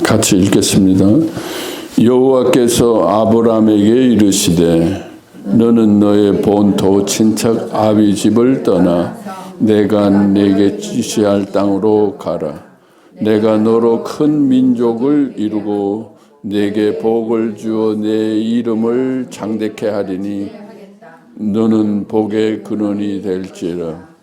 같이 읽겠습니다. 여호와께서 아브라함에게 이르시되 너는 너의 본토 친척 아비 집을 떠나 내가 내게 지시할 땅으로 가라. 내가 너로 큰 민족을 이루고 내게 복을 주어 내 이름을 창대케 하리니 너는 복의 근원이 될지라.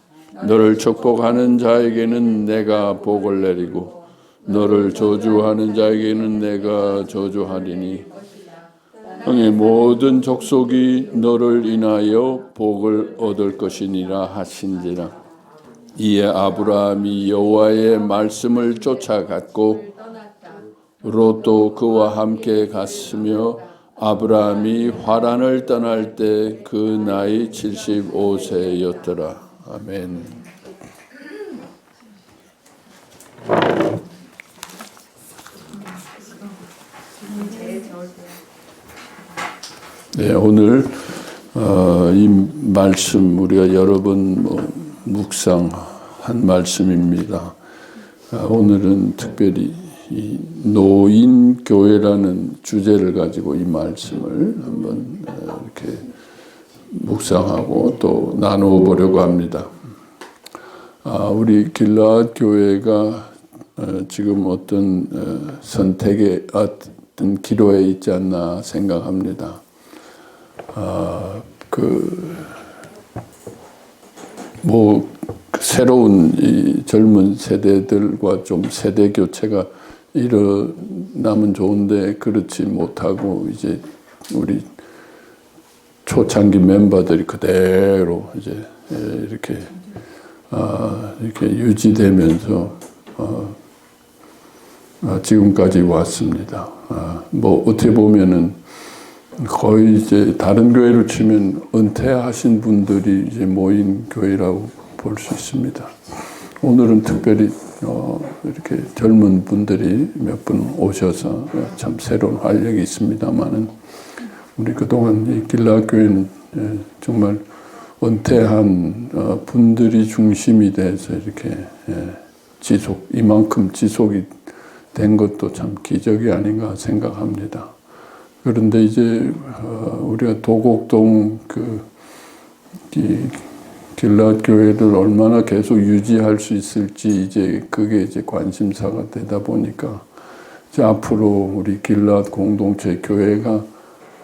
너를 축복하는 자에게는 내가 복을 내리고 너를 저주하는 자에게는 내가 저주하리니 땅의 모든 족속이 너를 인하여 복을 얻을 것이니라 하신지라. 이에 아브라함이 여호와의 말씀을 쫓아갔고 롯도 그와 함께 갔으며 아브라함이 화란을 떠날 때 그 나이 75세였더라. 아멘. 네, 오늘 이 말씀 우리가 여러 번 묵상한 말씀입니다. 오늘은 특별히 이 노인교회라는 주제를 가지고 이 말씀을 한번 이렇게 묵상하고 또 나누어 보려고 합니다. 우리 길라앗 교회가 지금 어떤 선택의 어떤 기로에 있지 않나 생각합니다. 새로운 이 젊은 세대들과 좀 세대 교체가 일어나면 좋은데 그렇지 못하고 이제 우리 초창기 멤버들이 그대로 이제 이렇게 유지되면서 지금까지 왔습니다. 어떻게 보면은 거의 이제 다른 교회로 치면 은퇴하신 분들이 이제 모인 교회라고 볼 수 있습니다. 오늘은 특별히 이렇게 젊은 분들이 몇 분 오셔서 참 새로운 활력이 있습니다만은 우리 그동안 이 길라앗 교회는 정말 은퇴한 분들이 중심이 돼서 이렇게 이만큼 지속이 된 것도 참 기적이 아닌가 생각합니다. 그런데 이제 우리가 도곡동 길라앗 교회를 얼마나 계속 유지할 수 있을지 이제 그게 이제 관심사가 되다 보니까 이제 앞으로 우리 길라앗 공동체 교회가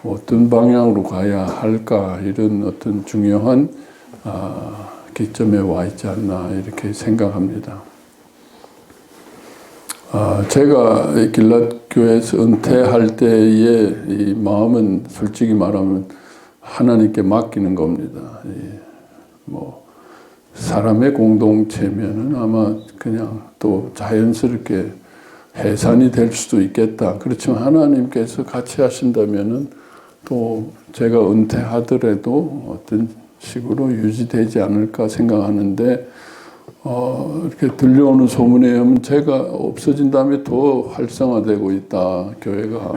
어떤 방향으로 가야 할까 이런 어떤 중요한 기점에 와 있지 않나 이렇게 생각합니다. 제가 길라앗 교회에서 은퇴할 때의 이 마음은 솔직히 말하면 하나님께 맡기는 겁니다. 사람의 공동체면은 아마 그냥 또 자연스럽게 해산이 될 수도 있겠다. 그렇지만 하나님께서 같이 하신다면은 또 제가 은퇴하더라도 어떤 식으로 유지되지 않을까 생각하는데 이렇게 들려오는 소문에 의하면 제가 없어진 다음에 더 활성화되고 있다, 교회가.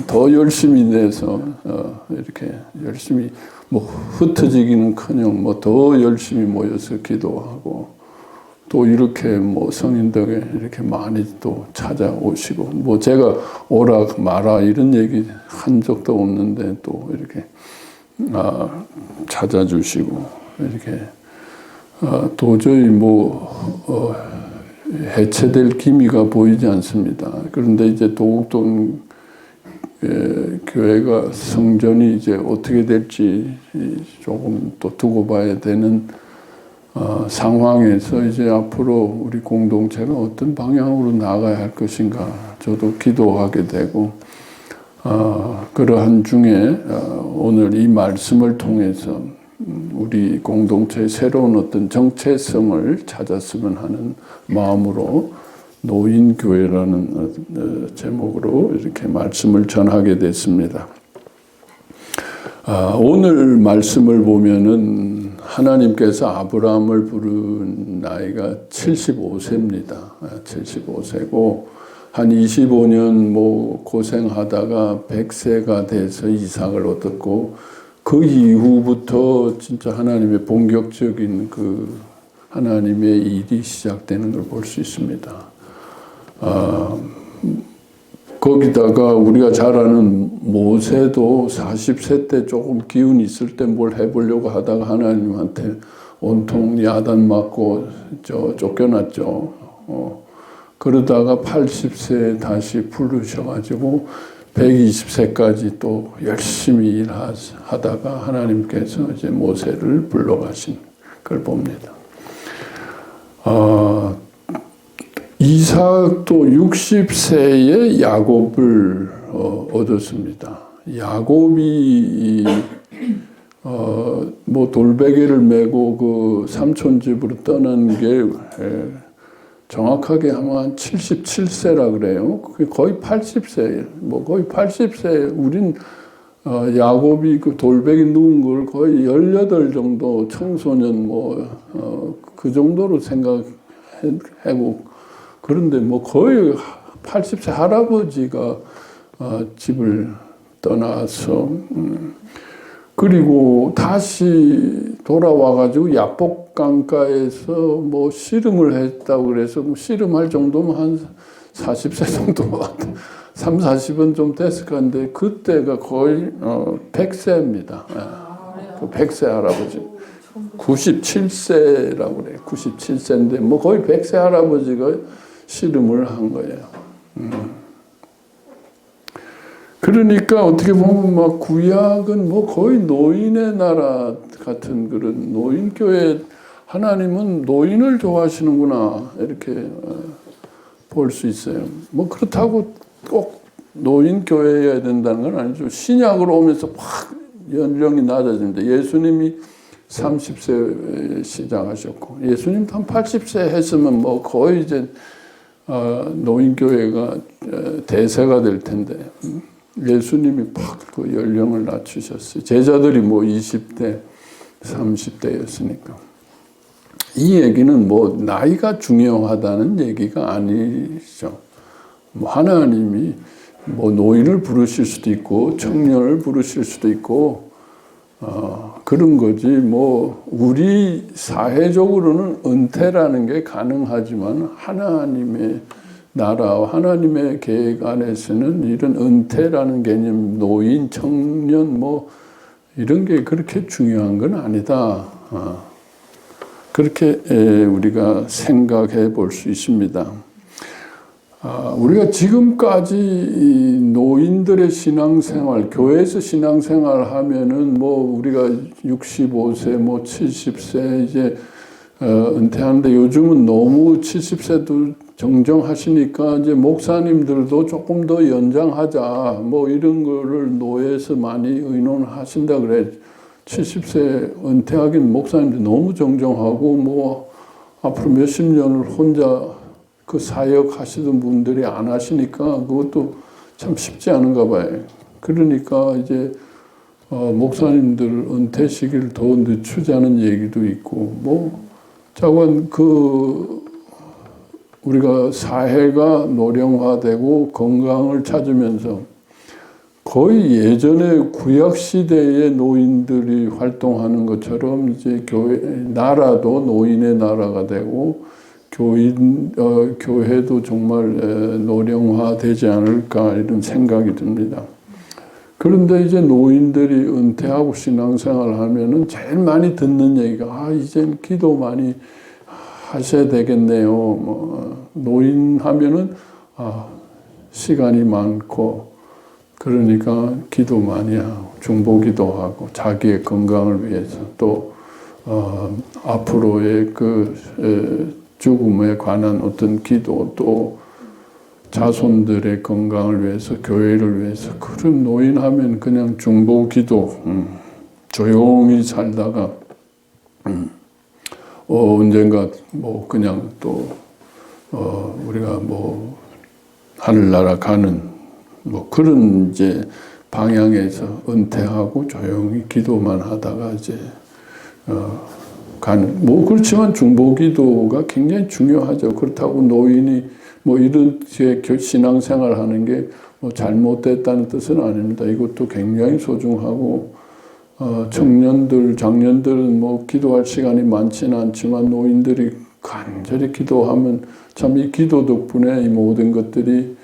더 열심히 내서 이렇게 열심히 흩어지기는커녕 더 열심히 모여서 기도하고 또 이렇게 성인들에 이렇게 많이 또 찾아오시고 제가 오라 마라 이런 얘기 한 적도 없는데 또 이렇게 찾아주시고 이렇게 도저히 해체될 기미가 보이지 않습니다. 그런데 이제 도곡동 교회가 성전이 이제 어떻게 될지 조금 또 두고 봐야 되는 상황에서 이제 앞으로 우리 공동체가 어떤 방향으로 나가야 할 것인가 저도 기도하게 되고 그러한 중에 오늘 이 말씀을 통해서 우리 공동체의 새로운 어떤 정체성을 찾았으면 하는 마음으로 노인교회라는 제목으로 이렇게 말씀을 전하게 됐습니다. 오늘 말씀을 보면은 하나님께서 아브라함을 부른 나이가 75세입니다. 75세고 한 25년 고생하다가 100세가 돼서 이삭을 얻었고 그 이후부터 진짜 하나님의 본격적인 하나님의 일이 시작되는 걸 볼 수 있습니다. 거기다가 우리가 잘 아는 모세도 40세 때 조금 기운이 있을 때 뭘 해보려고 하다가 하나님한테 온통 야단 맞고 쫓겨났죠. 그러다가 80세에 다시 부르셔가지고 120세까지 또 열심히 일하다가 하나님께서 이제 모세를 불러가신 걸 봅니다. 이삭도 60세에 야곱을 얻었습니다. 야곱이 뭐 돌베개를 메고 그 삼촌 집으로 떠난 게 정확하게 아마 77세라 그래요. 그게 거의 80세, 뭐 거의 80세. 우린 야곱이 그 돌베개 누운 걸 거의 18 정도 청소년 그 정도로 생각하고, 그런데 뭐 거의 80세 할아버지가 집을 떠나서 그리고 다시 돌아와가지고 야복강가에서 뭐 씨름을 했다고 그래서 뭐 씨름할 정도면 한 40세 정도 3, 40은 좀 됐을 건데 그때가 거의 100세입니다. 그 100세 할아버지 97세라고 그래요. 97세인데 뭐 거의 100세 할아버지가 씨름을 한 거예요. 그러니까 어떻게 보면 막 구약은 뭐 거의 노인의 나라 같은 그런 노인교회, 하나님은 노인을 좋아하시는구나 이렇게 볼 수 있어요. 뭐 그렇다고 꼭 노인교회여야 된다는 건 아니죠. 신약으로 오면서 확 연령이 낮아집니다. 예수님이 30세 시작하셨고 예수님도 한 80세 했으면 뭐 거의 이제 노인교회가 대세가 될 텐데 예수님이 팍 그 연령을 낮추셨어요. 제자들이 뭐 20대, 30대였으니까. 이 얘기는 뭐 나이가 중요하다는 얘기가 아니죠. 뭐 하나님이 뭐 노인을 부르실 수도 있고 청년을 부르실 수도 있고 그런 거지. 뭐 우리 사회적으로는 은퇴라는 게 가능하지만 하나님의 나라와 하나님의 계획 안에서는 이런 은퇴라는 개념, 노인, 청년 뭐 이런 게 그렇게 중요한 건 아니다. 그렇게 우리가 생각해 볼 수 있습니다. 우리가 지금까지 노인들의 신앙생활, 교회에서 신앙생활 하면은 뭐 우리가 65세, 뭐 70세 이제 은퇴하는데 요즘은 너무 70세도 정정하시니까 이제 목사님들도 조금 더 연장하자 뭐 이런 거를 노회에서 많이 의논하신다 그래. 70세 은퇴하긴 목사님들 너무 정정하고 뭐 앞으로 몇십 년을 혼자 그 사역 하시던 분들이 안 하시니까 그것도 참 쉽지 않은가 봐요. 그러니까 이제 목사님들 은퇴 시기를 더 늦추자는 얘기도 있고 뭐 자관 우리가 사회가 노령화되고 건강을 찾으면서 거의 예전에 구약 시대의 노인들이 활동하는 것처럼 이제 나라도 노인의 나라가 되고 교회도 정말 노령화되지 않을까 이런 생각이 듭니다. 그런데 이제 노인들이 은퇴하고 신앙생활 하면은 제일 많이 듣는 얘기가 이젠 기도 많이 하셔야 되겠네요. 뭐 노인 하면은 시간이 많고 그러니까 기도 많이 하고 중보기도 하고 자기의 건강을 위해서 또 앞으로의 그 죽음에 관한 어떤 기도 또 자손들의 건강을 위해서 교회를 위해서 그런 노인 하면 그냥 중보기도 조용히 살다가 언젠가 뭐 그냥 또 우리가 뭐 하늘나라 가는 뭐 그런 이제 방향에서 은퇴하고 조용히 기도만 하다가 이제 가는 뭐 그렇지만 중보기도가 굉장히 중요하죠. 그렇다고 노인이 뭐 이런 신앙생활 하는 게 뭐 잘못됐다는 뜻은 아닙니다. 이것도 굉장히 소중하고 청년들, 장년들은 뭐 기도할 시간이 많지는 않지만 노인들이 간절히 기도하면 참 이 기도 덕분에 이 모든 것들이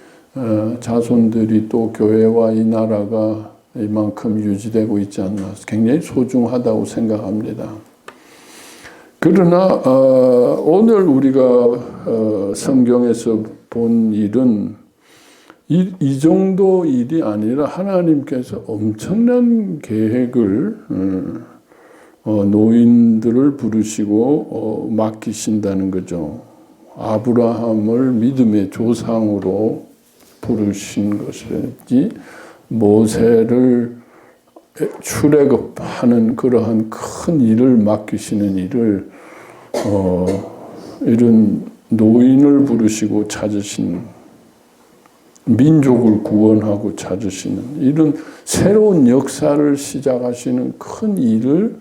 자손들이 또 교회와 이 나라가 이만큼 유지되고 있지 않나 굉장히 소중하다고 생각합니다. 그러나 오늘 우리가 성경에서 본 일은 이 정도 일이 아니라 하나님께서 엄청난 계획을 노인들을 부르시고 맡기신다는 거죠. 아브라함을 믿음의 조상으로 부르신 것이지 모세를 출애굽하는 그러한 큰 일을 맡기시는 일을 이런 노인을 부르시고 찾으신 민족을 구원하고 찾으시는 이런 새로운 역사를 시작하시는 큰 일을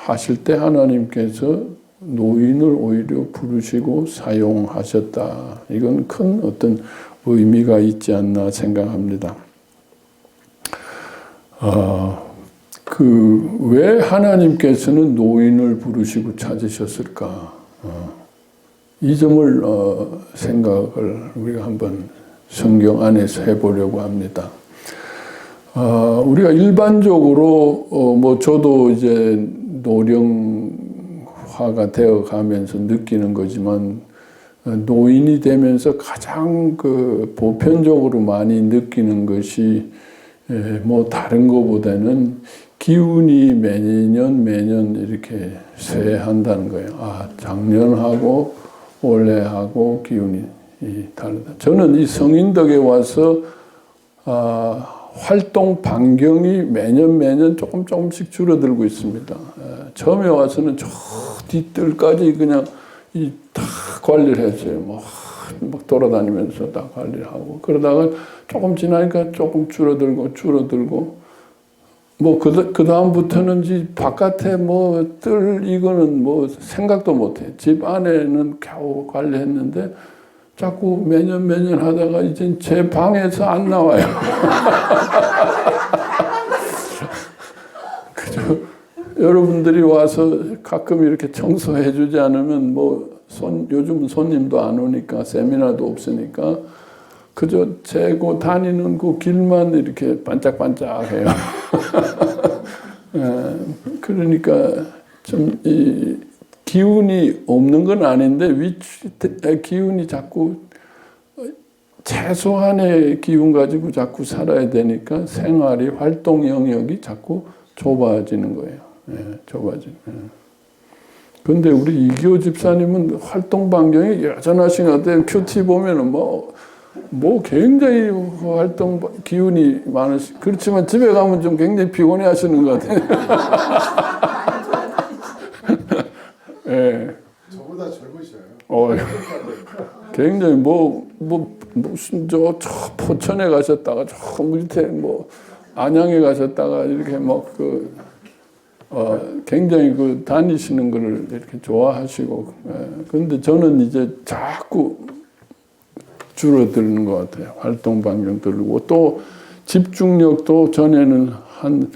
하실 때 하나님께서 노인을 오히려 부르시고 사용하셨다. 이건 큰 어떤 의미가 있지 않나 생각합니다. 왜 하나님께서는 노인을 부르시고 찾으셨을까? 이 점을 생각을 우리가 한번 성경 안에서 해보려고 합니다. 우리가 일반적으로 뭐 저도 이제 노령화가 되어 가면서 느끼는 거지만 노인이 되면서 가장 보편적으로 많이 느끼는 것이 뭐 다른 것보다는 기운이 매년 이렇게 쇠한다는 거예요. 작년하고 올해하고 기운이 다르다. 저는 이 성인덕에 와서 활동 반경이 매년 조금씩 줄어들고 있습니다. 처음에 와서는 저 뒤뜰까지 그냥 다 관리를 했어요. 막 돌아다니면서 다 관리를 하고 그러다가 조금 지나니까 조금 줄어들고 뭐 그 다음부터는 바깥에 이거는 생각도 못해. 집 안에는 겨우 관리했는데 자꾸 매년 하다가 이제 제 방에서 안 나와요. 그죠? 여러분들이 와서 가끔 이렇게 청소해 주지 않으면 요즘은 손님도 안 오니까 세미나도 없으니까 그저 재고 다니는 그 길만 이렇게 반짝반짝해요. 그러니까 좀 이 기운이 없는 건 아닌데 기운이 자꾸 최소한의 기운 가지고 자꾸 살아야 되니까 생활이 활동 영역이 자꾸 좁아지는 거예요. 좁아지는. 근데 우리 이기호 집사님은 활동 반경이 여전하신 것 같아요. 큐티 보면은 굉장히 활동 기운이 많으시. 그렇지만 집에 가면 좀 굉장히 피곤해 하시는 것 같아요. 예. 저보다 젊으셔요. 굉장히 무슨 저 포천에 가셨다가 저 밑에 안양에 가셨다가 이렇게 굉장히 다니시는 거를 이렇게 좋아하시고. 그런데 저는 이제 자꾸 줄어드는 것 같아요. 활동 반경 들고 또 집중력도 전에는 한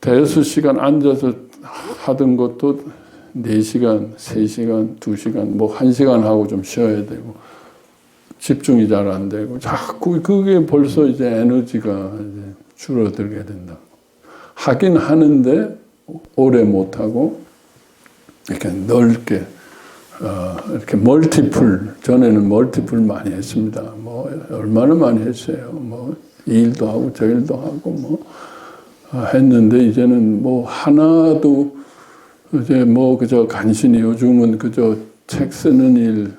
대여섯 시간 앉아서 하던 것도 4시간, 3시간, 2시간, 1시간 하고 좀 쉬어야 되고 집중이 잘 안 되고 자꾸 그게 벌써 이제 에너지가 이제 줄어들게 된다. 하긴 하는데 오래 못 하고 이렇게 넓게 이렇게 멀티플 전에는 멀티플 많이 했습니다. 얼마나 많이 했어요. 이 일도 하고 저 일도 하고 했는데 이제는 하나도 이제 그저 간신히 요즘은 그저 책 쓰는 일,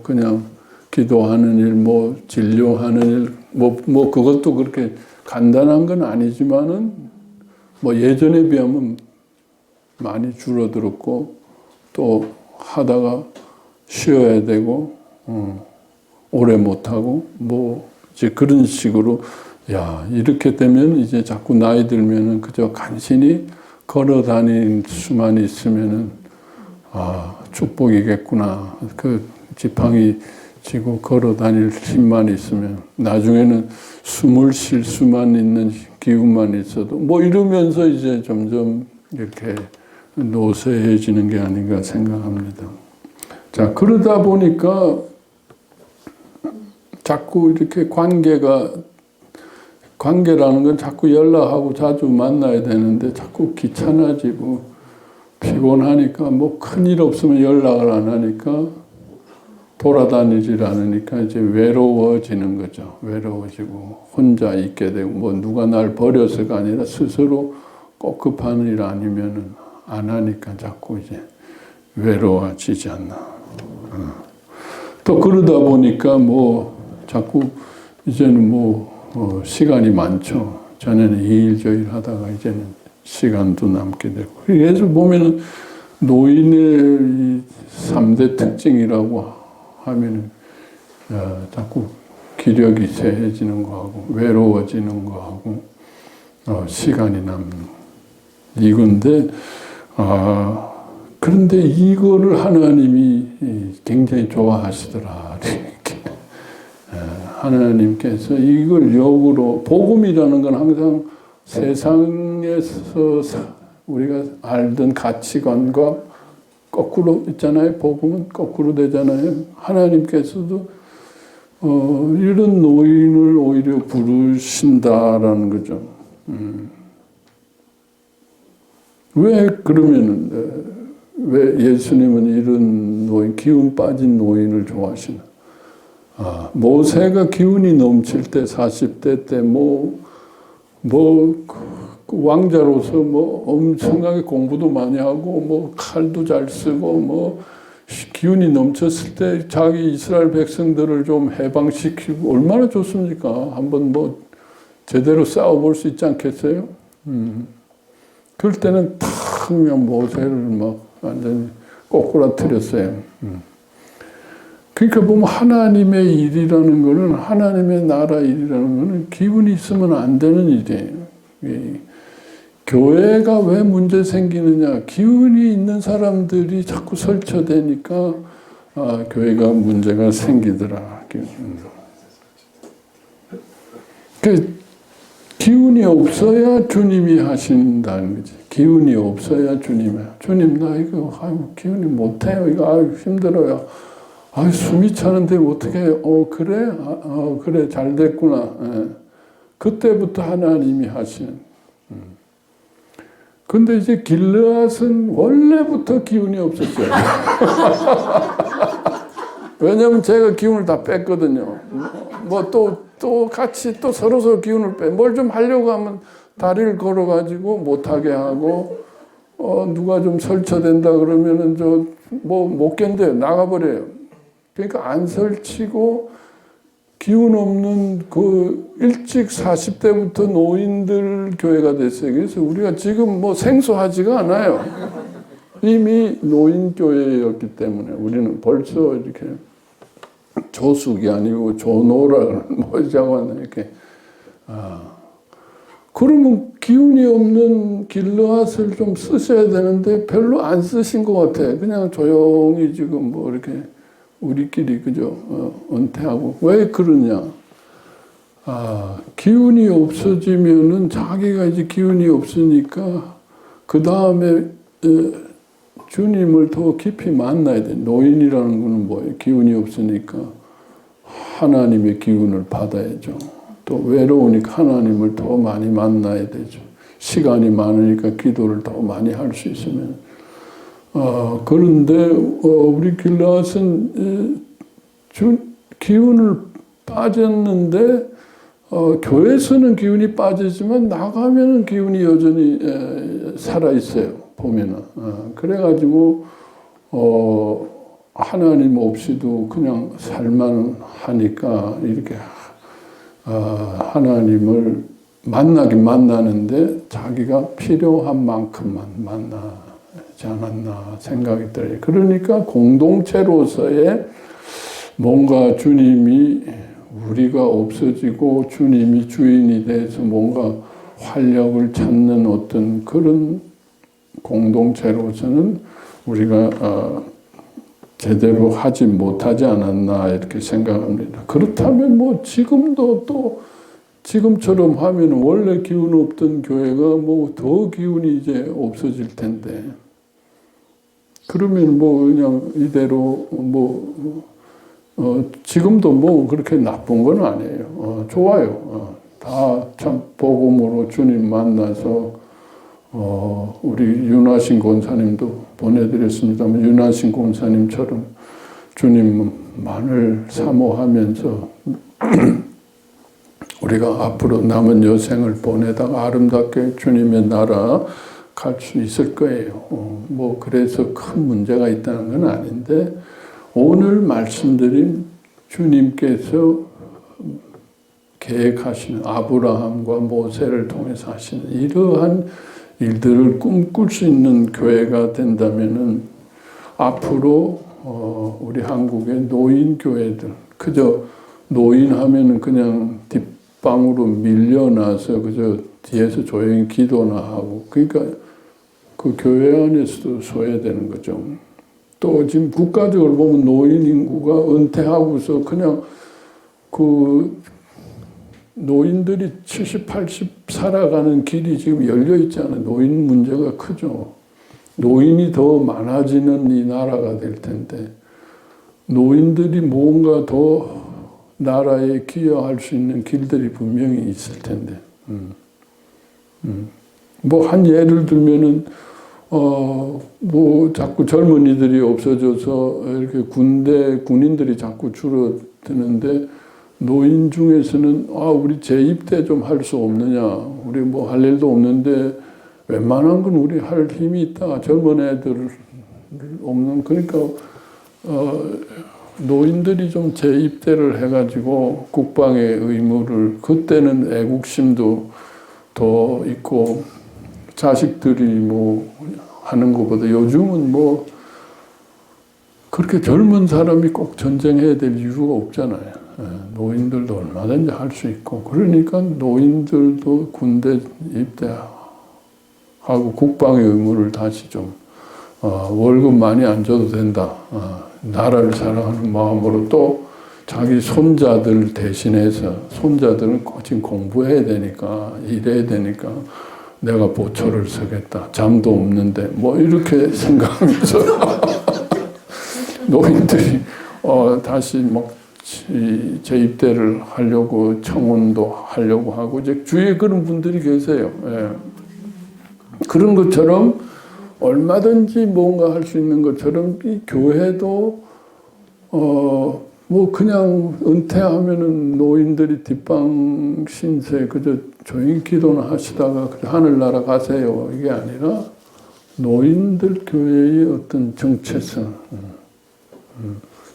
그냥 기도하는 일, 진료하는 일, 그것도 그렇게 간단한 건 아니지만은 예전에 비하면 많이 줄어들었고 또 하다가 쉬어야 되고 오래 못 하고 이제 그런 식으로 이렇게 되면 이제 자꾸 나이 들면은 그저 간신히 걸어 다니는 수만 있으면은 축복이겠구나. 그 지팡이 지고 걸어 다닐 힘만 있으면 나중에는 숨을 쉴 수만 있는 기운만 있어도 뭐 이러면서 이제 점점 이렇게 노쇠해지는 게 아닌가 생각합니다. 자, 그러다 보니까 자꾸 이렇게 관계라는 건 자꾸 연락하고 자주 만나야 되는데 자꾸 귀찮아지고 피곤하니까 뭐 큰일 없으면 연락을 안 하니까 돌아다니질 않으니까 이제 외로워지는 거죠. 외로워지고 혼자 있게 되고 뭐 누가 날 버려서가 아니라 스스로 꼭 급한 일 아니면은 안 하니까 자꾸 이제 외로워지지 않나. 또 그러다 보니까 뭐 자꾸 이제는 뭐 시간이 많죠. 전에는 이 일 저 일 하다가 이제는 시간도 남게 되고. 그래서 보면은 노인의 3대 특징이라고 하면은 자꾸 기력이 쇠해지는 거하고 외로워지는 거하고 시간이 남는 이건데 그런데 이거를 하나님이 굉장히 좋아하시더라. 이렇게 하나님께서 이걸 역으로 복음이라는 건 항상 세상에서 우리가 알던 가치관과 거꾸로 있잖아요. 복음은 거꾸로 되잖아요. 하나님께서도 이런 노인을 오히려 부르신다라는 거죠. 왜 그러면은 왜 예수님은 이런 노인, 기운 빠진 노인을 좋아하시나? 모세가 기운이 넘칠 때 40대 때 왕자로서 엄청나게 공부도 많이 하고 칼도 잘 쓰고 기운이 넘쳤을 때 자기 이스라엘 백성들을 좀 해방시키고 얼마나 좋습니까? 한번 제대로 싸워볼 수 있지 않겠어요? 그럴 때는 탁 그냥 모세를 완전히 꼬꾸라뜨렸어요. 그러니까 보면 하나님의 일이라는 거는 하나님의 나라 일이라는 거는 기운이 있으면 안 되는 일이에요. 교회가 왜 문제 생기느냐? 기운이 있는 사람들이 자꾸 설쳐대니까 교회가 문제가 생기더라. 기운이 없어야 주님이 하신다는 거지. 기운이 없어야 주님 나 이거 기운이 못해요. 이거 힘들어요. 숨이 차는데 어떻게 해요? 그래? 그래 잘 됐구나. 그때부터 하나님이 하시는. 근데 이제 길르앗은 원래부터 기운이 없었어요. 왜냐면 제가 기운을 다 뺐거든요. 또 같이 또 서로 기운을 뭘 좀 하려고 하면 다리를 걸어가지고 못하게 하고, 누가 좀 설쳐댄다 그러면은 못 견뎌요. 나가버려요. 그러니까 안 설치고 기운 없는 일찍 40대부터 노인들 교회가 됐어요. 그래서 우리가 지금 생소하지가 않아요. 이미 노인 교회였기 때문에 우리는 벌써 이렇게 조숙이 아니고 조노라 뭐라고 하나 이렇게. 그러면 기운이 없는 길르앗을 좀 쓰셔야 되는데 별로 안 쓰신 것 같아. 그냥 조용히 지금 이렇게 우리끼리 그죠? 은퇴하고. 왜 그러냐? 기운이 없어지면은 자기가 이제 기운이 없으니까 그 다음에 주님을 더 깊이 만나야 돼. 노인이라는 거는 뭐예요? 기운이 없으니까 하나님의 기운을 받아야죠. 또 외로우니까 하나님을 더 많이 만나야 되죠. 시간이 많으니까 기도를 더 많이 할 수 있으면. 그런데 우리 길르앗은 기운을 빠졌는데 교회에서는 기운이 빠지지만 나가면은 기운이 여전히 살아 있어요. 보면은. 그래가지고 하나님 없이도 그냥 살만 하니까 이렇게 하나님을 만나긴 만나는데 자기가 필요한 만큼만 만나지 않았나 생각이 들어요. 그러니까 공동체로서의 뭔가 주님이 우리가 없어지고 주님이 주인이 돼서 뭔가 활력을 찾는 어떤 그런 공동체로서는 우리가 제대로 하지 못하지 않았나 이렇게 생각합니다. 그렇다면 뭐 지금도 또 지금처럼 하면 원래 기운 없던 교회가 뭐 더 기운이 이제 없어질 텐데, 그러면 뭐 그냥 이대로 뭐 지금도 뭐 그렇게 나쁜 건 아니에요. 좋아요. 다 참 복음으로 주님 만나서 우리 윤하신 권사님도 보내드렸습니다만, 윤하신 권사님처럼 주님만을 사모하면서 우리가 앞으로 남은 여생을 보내다가 아름답게 주님의 나라 갈 수 있을 거예요. 뭐 그래서 큰 문제가 있다는 건 아닌데, 오늘 말씀드린 주님께서 계획하시는 아브라함과 모세를 통해서 하시는 이러한 일들을 꿈꿀 수 있는 교회가 된다면은 앞으로 우리 한국의 노인 교회들, 그저 노인 하면은 그냥 뒷방으로 밀려나서 그저 뒤에서 조용히 기도나 하고, 그러니까 그 교회 안에서도 소외되는 거죠. 또 지금 국가적으로 보면 노인 인구가 은퇴하고서 그냥 그 노인들이 70, 80 살아가는 길이 지금 열려 있잖아요. 노인 문제가 크죠. 노인이 더 많아지는 이 나라가 될 텐데, 노인들이 뭔가 더 나라에 기여할 수 있는 길들이 분명히 있을 텐데, 뭐 한 예를 들면은 뭐 자꾸 젊은이들이 없어져서 이렇게 군인들이 자꾸 줄어드는데, 노인 중에서는 우리 재입대 좀 할 수 없느냐, 우리 뭐 할 일도 없는데 웬만한 건 우리 할 힘이 있다, 젊은 애들 없는, 그러니까 노인들이 좀 재입대를 해가지고 국방의 의무를, 그때는 애국심도 더 있고 자식들이 뭐 하는 것보다 요즘은 뭐 그렇게 젊은 사람이 꼭 전쟁해야 될 이유가 없잖아요. 노인들도 얼마든지 할 수 있고, 그러니까 노인들도 군대 입대하고 국방의 의무를 다시 좀 월급 많이 안 줘도 된다, 나라를 사랑하는 마음으로, 또 자기 손자들 대신해서, 손자들은 지금 공부해야 되니까 일해야 되니까 내가 보초를 서겠다, 잠도 없는데 뭐 이렇게 생각하면서 노인들이 다시 막 재입대를 하려고 청원도 하려고 하고, 이제 주위에 그런 분들이 계세요. 예. 그런 것처럼 얼마든지 뭔가 할 수 있는 것처럼 이 교회도 뭐 그냥 은퇴하면은 노인들이 뒷방 신세 그저 조용히 기도나 하시다가 하늘나라 가세요, 이게 아니라 노인들 교회의 어떤 정체성,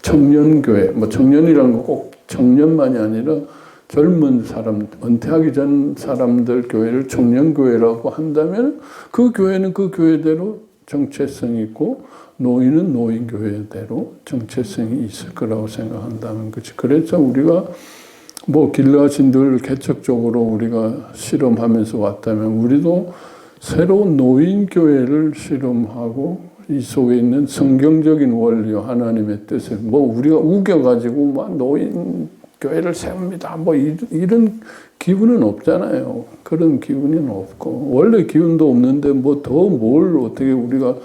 청년교회, 뭐 청년이라는 거 꼭 청년만이 아니라 젊은 사람, 은퇴하기 전 사람들 교회를 청년교회라고 한다면 그 교회는 그 교회대로 정체성이 있고, 노인은 노인교회대로 정체성이 있을 거라고 생각한다는 거지. 그래서 우리가 뭐 길라신들 개척적으로 우리가 실험하면서 왔다면, 우리도 새로운 노인교회를 실험하고 이 속에 있는 성경적인 원리와 하나님의 뜻을 뭐 우리가 우겨가지고 막 노인 교회를 세웁니다, 뭐 이런 기분은 없잖아요. 그런 기분은 없고, 원래 기운도 없는데 뭐 더 뭘 어떻게 우리가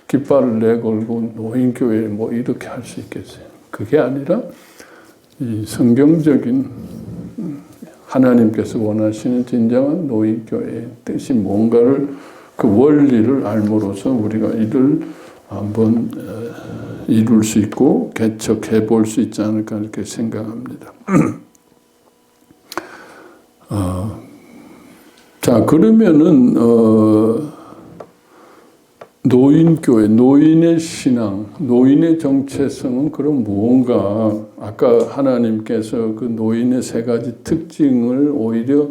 깃발을 내걸고 노인 교회 뭐 이렇게 할 수 있겠어요. 그게 아니라 이 성경적인 하나님께서 원하시는 진정한 노인 교회의 뜻이 뭔가를, 그 원리를 알므로써 우리가 이를 한번 이룰 수 있고 개척해 볼 수 있지 않을까 이렇게 생각합니다. 자, 그러면은 노인교회, 노인의 신앙, 노인의 정체성은 그럼 무언가? 아까 하나님께서 그 노인의 세 가지 특징을 오히려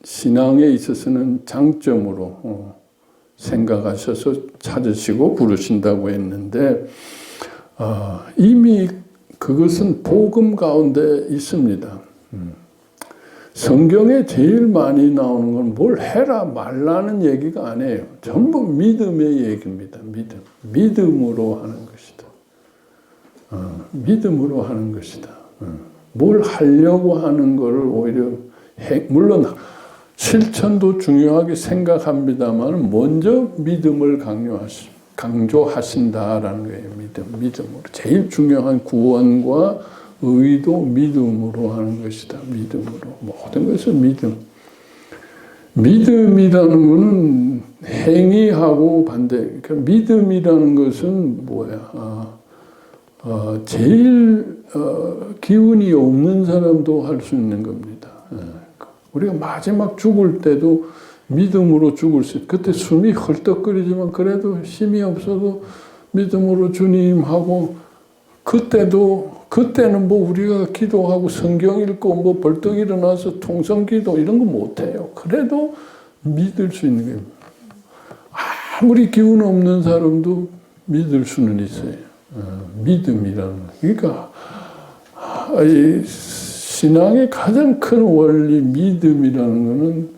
신앙에 있어서는 장점으로 생각하셔서 찾으시고 부르신다고 했는데, 이미 그것은 복음 가운데 있습니다. 성경에 제일 많이 나오는 건 뭘 해라 말라는 얘기가 아니에요. 전부 믿음의 얘기입니다. 믿음으로 하는 것이다. 믿음으로 하는 것이다. 뭘 하려고 하는 것을 오히려 물론 실천도 중요하게 생각합니다만 먼저 믿음을 강조하신다라는 거예요. 믿음으로. 제일 중요한 구원과 의도 믿음으로 하는 것이다. 믿음으로. 모든 것은 믿음. 믿음이라는 것은 행위하고 반대. 그러니까 믿음이라는 것은 뭐야? 제일 기운이 없는 사람도 할 수 있는 겁니다. 우리가 마지막 죽을 때도 믿음으로 죽을 수 있어요. 그때 숨이 헐떡거리지만 그래도 힘이 없어도 믿음으로 주님하고 그때는 뭐 우리가 기도하고 성경 읽고 뭐 벌떡 일어나서 통성기도 이런 거 못해요. 그래도 믿을 수 있는 거예요. 아무리 기운 없는 사람도 믿을 수는 있어요. 믿음이라는 거. 그러니까 이 신앙의 가장 큰 원리 믿음이라는 거는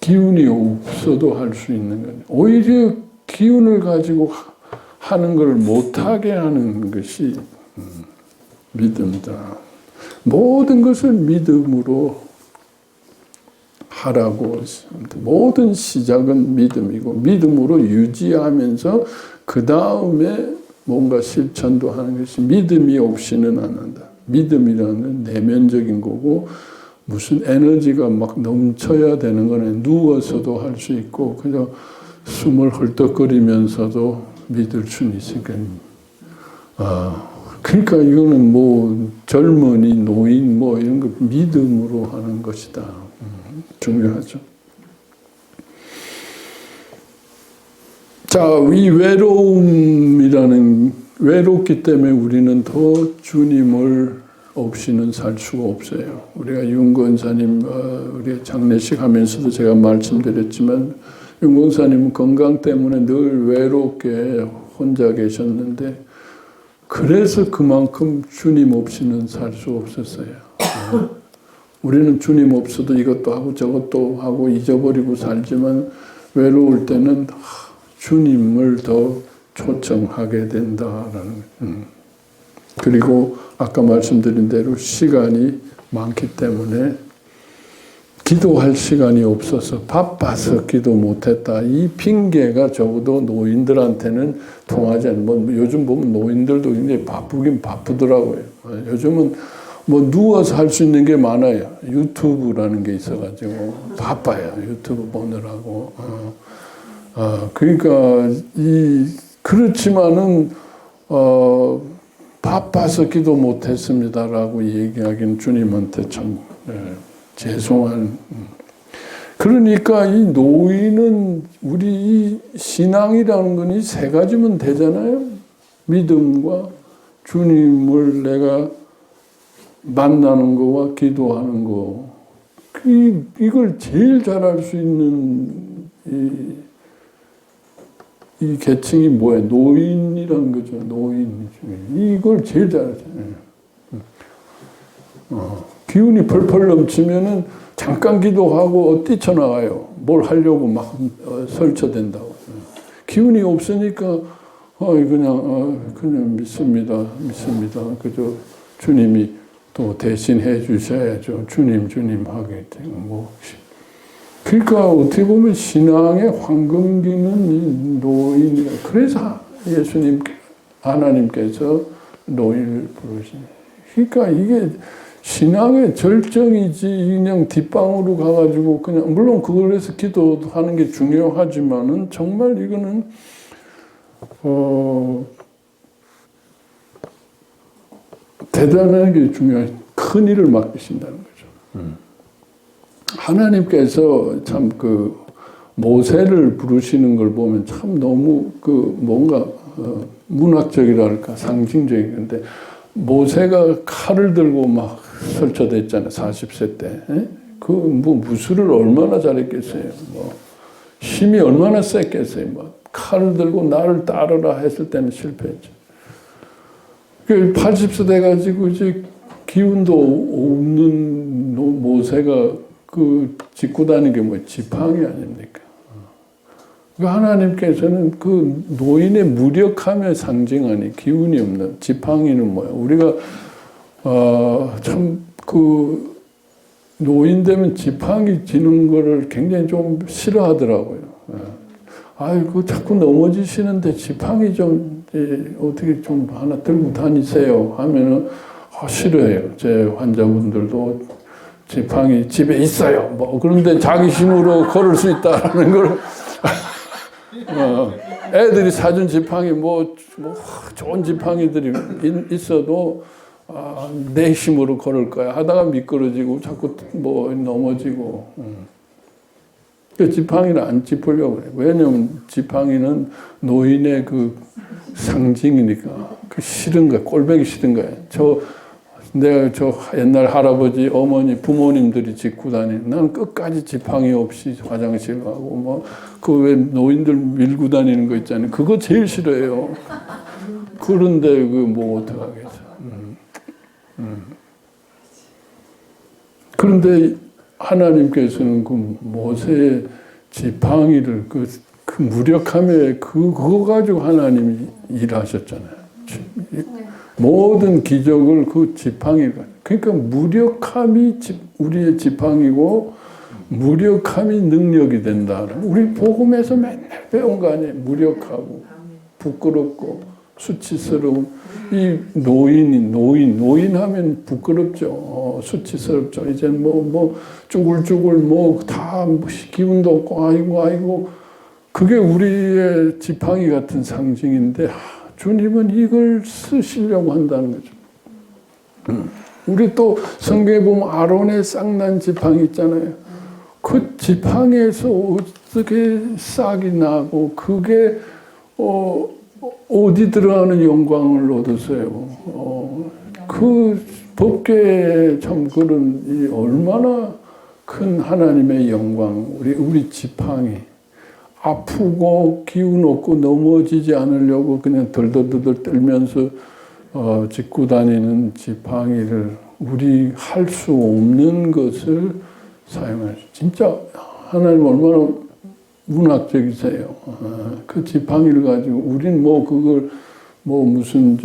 기운이 없어도 할 수 있는 거예요. 오히려 기운을 가지고 하는 걸 못하게 하는 것이 믿음이다. 모든 것을 믿음으로 하라고 했습니다. 모든 시작은 믿음이고 믿음으로 유지하면서 그 다음에 뭔가 실천도 하는 것이 믿음이 없이는 안 한다. 믿음이라는 내면적인 거고 무슨 에너지가 막 넘쳐야 되는 거는 누워서도 할 수 있고 그냥 숨을 헐떡거리면서도 믿을 수는 있으니까 그러니까 이거는 뭐 젊은이, 노인 뭐 이런 거 믿음으로 하는 것이다. 중요하죠. 자, 이 외롭기 때문에 우리는 더 주님을 없이는 살 수가 없어요. 우리가 윤건사님 우리 장례식 하면서도 제가 말씀드렸지만 윤건사님은 건강 때문에 늘 외롭게 혼자 계셨는데 그래서 그만큼 주님 없이는 살 수 없었어요. 우리는 주님 없어도 이것도 하고 저것도 하고 잊어버리고 살지만 외로울 때는 주님을 더 초청하게 된다라는 그리고 아까 말씀드린 대로 시간이 많기 때문에 기도할 시간이 없어서 바빠서 기도 못했다. 이 핑계가 적어도 노인들한테는 통하지 않는. 뭐 요즘 보면 노인들도 굉장히 바쁘긴 바쁘더라고요. 요즘은 뭐 누워서 할 수 있는 게 많아요. 유튜브라는 게 있어가지고 바빠요. 유튜브 보느라고. 그러니까 그렇지만은 바빠서 기도 못했습니다라고 얘기하기는 주님한테 참 죄송한. 그러니까 이 노인은 우리 이 신앙이라는 건 이 세 가지면 되잖아요. 믿음과 주님을 내가 만나는 거와 기도하는 거. 이걸 제일 잘할 수 있는 이 계층이 뭐예요? 노인이라는 거죠. 노인. 이걸 제일 잘하잖아요. 기운이 펄펄 넘치면은 잠깐 기도하고 뛰쳐나가요. 뭘 하려고 막 설쳐댄다고. 기운이 없으니까 그냥 믿습니다. 그저 주님이 또 대신 해주셔야죠. 주님 하게 되고 뭐. 그러니까 어떻게 보면 신앙의 황금기는 이 노인이에요. 그래서 하나님께서 노인을 부르시네. 그러니까 이게 신앙의 절정이지 그냥 뒷방으로 가가지고 그냥 물론 그걸 위해서 기도하는 게 중요하지만은 정말 이거는 대단하게 중요한 큰 일을 맡기신다는 거죠. 하나님께서 참 모세를 부르시는 걸 보면 참 너무 뭔가 문학적이랄까 상징적인 건데 모세가 칼을 들고 막 설쳐댔잖아요. 40세 때. 뭐 무술을 얼마나 잘했겠어요. 뭐 힘이 얼마나 셌겠어요. 뭐 칼을 들고 나를 따르라 했을 때는 실패했죠. 80세 돼가지고 이제 기운도 없는 모세가 짚고 다니는 게 뭐 지팡이 아닙니까? 하나님께서는 그 노인의 무력함의 상징하니 기운이 없는 지팡이는 뭐야? 우리가 참 그 노인 되면 지팡이 지는 거를 굉장히 좀 싫어하더라고요. 아이고 자꾸 넘어지시는데 지팡이 좀 어떻게 좀 하나 들고 다니세요 하면은 싫어해요. 제 환자분들도 지팡이 집에 있어요. 뭐 그런데 자기 힘으로 걸을 수 있다라는 걸 애들이 사준 지팡이 뭐 좋은 지팡이들이 있어도 내 힘으로 걸을 거야 하다가 미끄러지고 자꾸 뭐 넘어지고 그 지팡이를 안 짚으려고 그래. 왜냐면 지팡이는 노인의 그 상징이니까 그 싫은 거야. 꼴보기 싫은 거야. 내가 옛날 할아버지, 어머니, 부모님들이 짚고 다니는 나는 끝까지 지팡이 없이 화장실 가고 뭐 그 왜 노인들 밀고 다니는 거 있잖아요. 그거 제일 싫어해요. 그런데 그 뭐 어떡하겠어. 그런데 하나님께서는 그 모세의 지팡이를 그 무력함에 그거 가지고 하나님이 일하셨잖아요. 모든 기적을 그 지팡이가. 그러니까 무력함이 우리의 지팡이고 무력함이 능력이 된다. 우리 복음에서 맨날 배운 거 아니에요. 무력하고 부끄럽고 수치스러운 이 노인 하면 부끄럽죠. 수치스럽죠. 이제 뭐 쭈글쭈글 다 기운도 없고 아이고 그게 우리의 지팡이 같은 상징인데 주님은 이걸 쓰시려고 한다는 거죠. 우리 또 성경에 보면 아론의 쌍난 지팡이 있잖아요. 그 지팡이에서 어떻게 싹이 나고 그게 어디 들어가는 영광을 얻었어요. 그 법궤에 참 그런 이 얼마나 큰 하나님의 영광, 우리 지팡이. 아프고 기운 없고 넘어지지 않으려고 그냥 덜덜덜 떨면서 짚고 다니는 지팡이를 우리 할 수 없는 것을 사용하죠. 진짜 하나님 얼마나 문학적이세요. 그 지팡이를 가지고 우린 그걸 무슨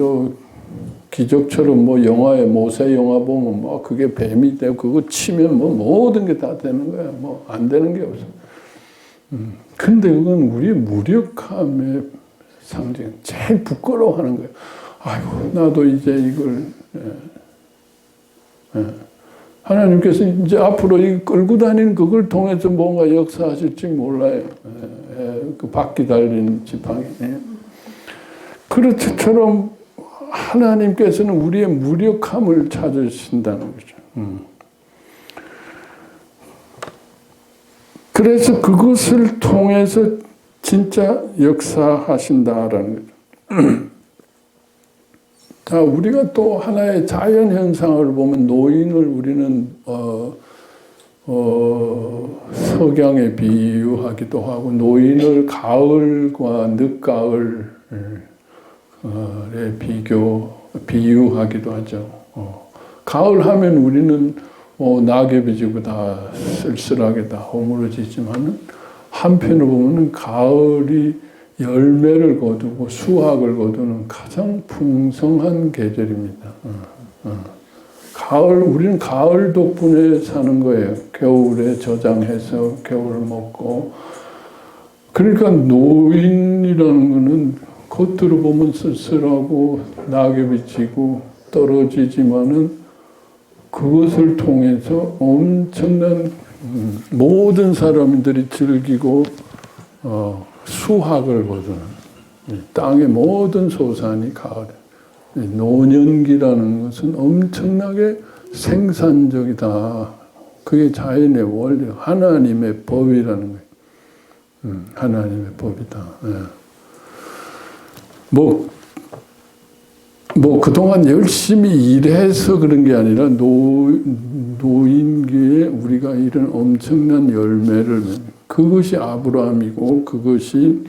기적처럼 영화에 모세 영화 보면 그게 뱀이 되고 그거 치면 모든 게 다 되는 거야. 안 되는 게 없어. 근데 그건 우리의 무력함의 상징. 제일 부끄러워하는 거예요. 아이고 나도 이제 이걸 하나님께서 이제 앞으로 이 끌고 다니는 그걸 통해서 뭔가 역사하실지 몰라요. 그 바퀴 달린 지팡이. 그렇처럼 하나님께서는 우리의 무력함을 찾으신다는 거죠. 그래서 그것을 통해서 진짜 역사하신다라는 거죠. 자, 우리가 또 하나의 자연 현상을 보면 노인을 우리는 석양에 비유하기도 하고 노인을 가을과 늦가을에 비유하기도 하죠. 가을 하면 우리는 낙엽이 지고 다 쓸쓸하게 다 허물어지지만은 한편으로 보면 가을이 열매를 거두고 수확을 거두는 가장 풍성한 계절입니다. 우리는 가을 덕분에 사는 거예요. 겨울에 저장해서 겨울을 먹고. 그러니까 노인이라는 거는 겉으로 보면 쓸쓸하고 낙엽이 지고 떨어지지만은 그것을 통해서 엄청난 모든 사람들이 즐기고 수확을 거두는 땅의 모든 소산이 가을에. 노년기라는 것은 엄청나게 생산적이다. 그게 자연의 원리, 하나님의 법이라는 거예요. 하나님의 법이다. 그동안 열심히 일해서 그런 게 아니라 노인기에 우리가 이런 엄청난 열매를 그것이 아브라함이고 그것이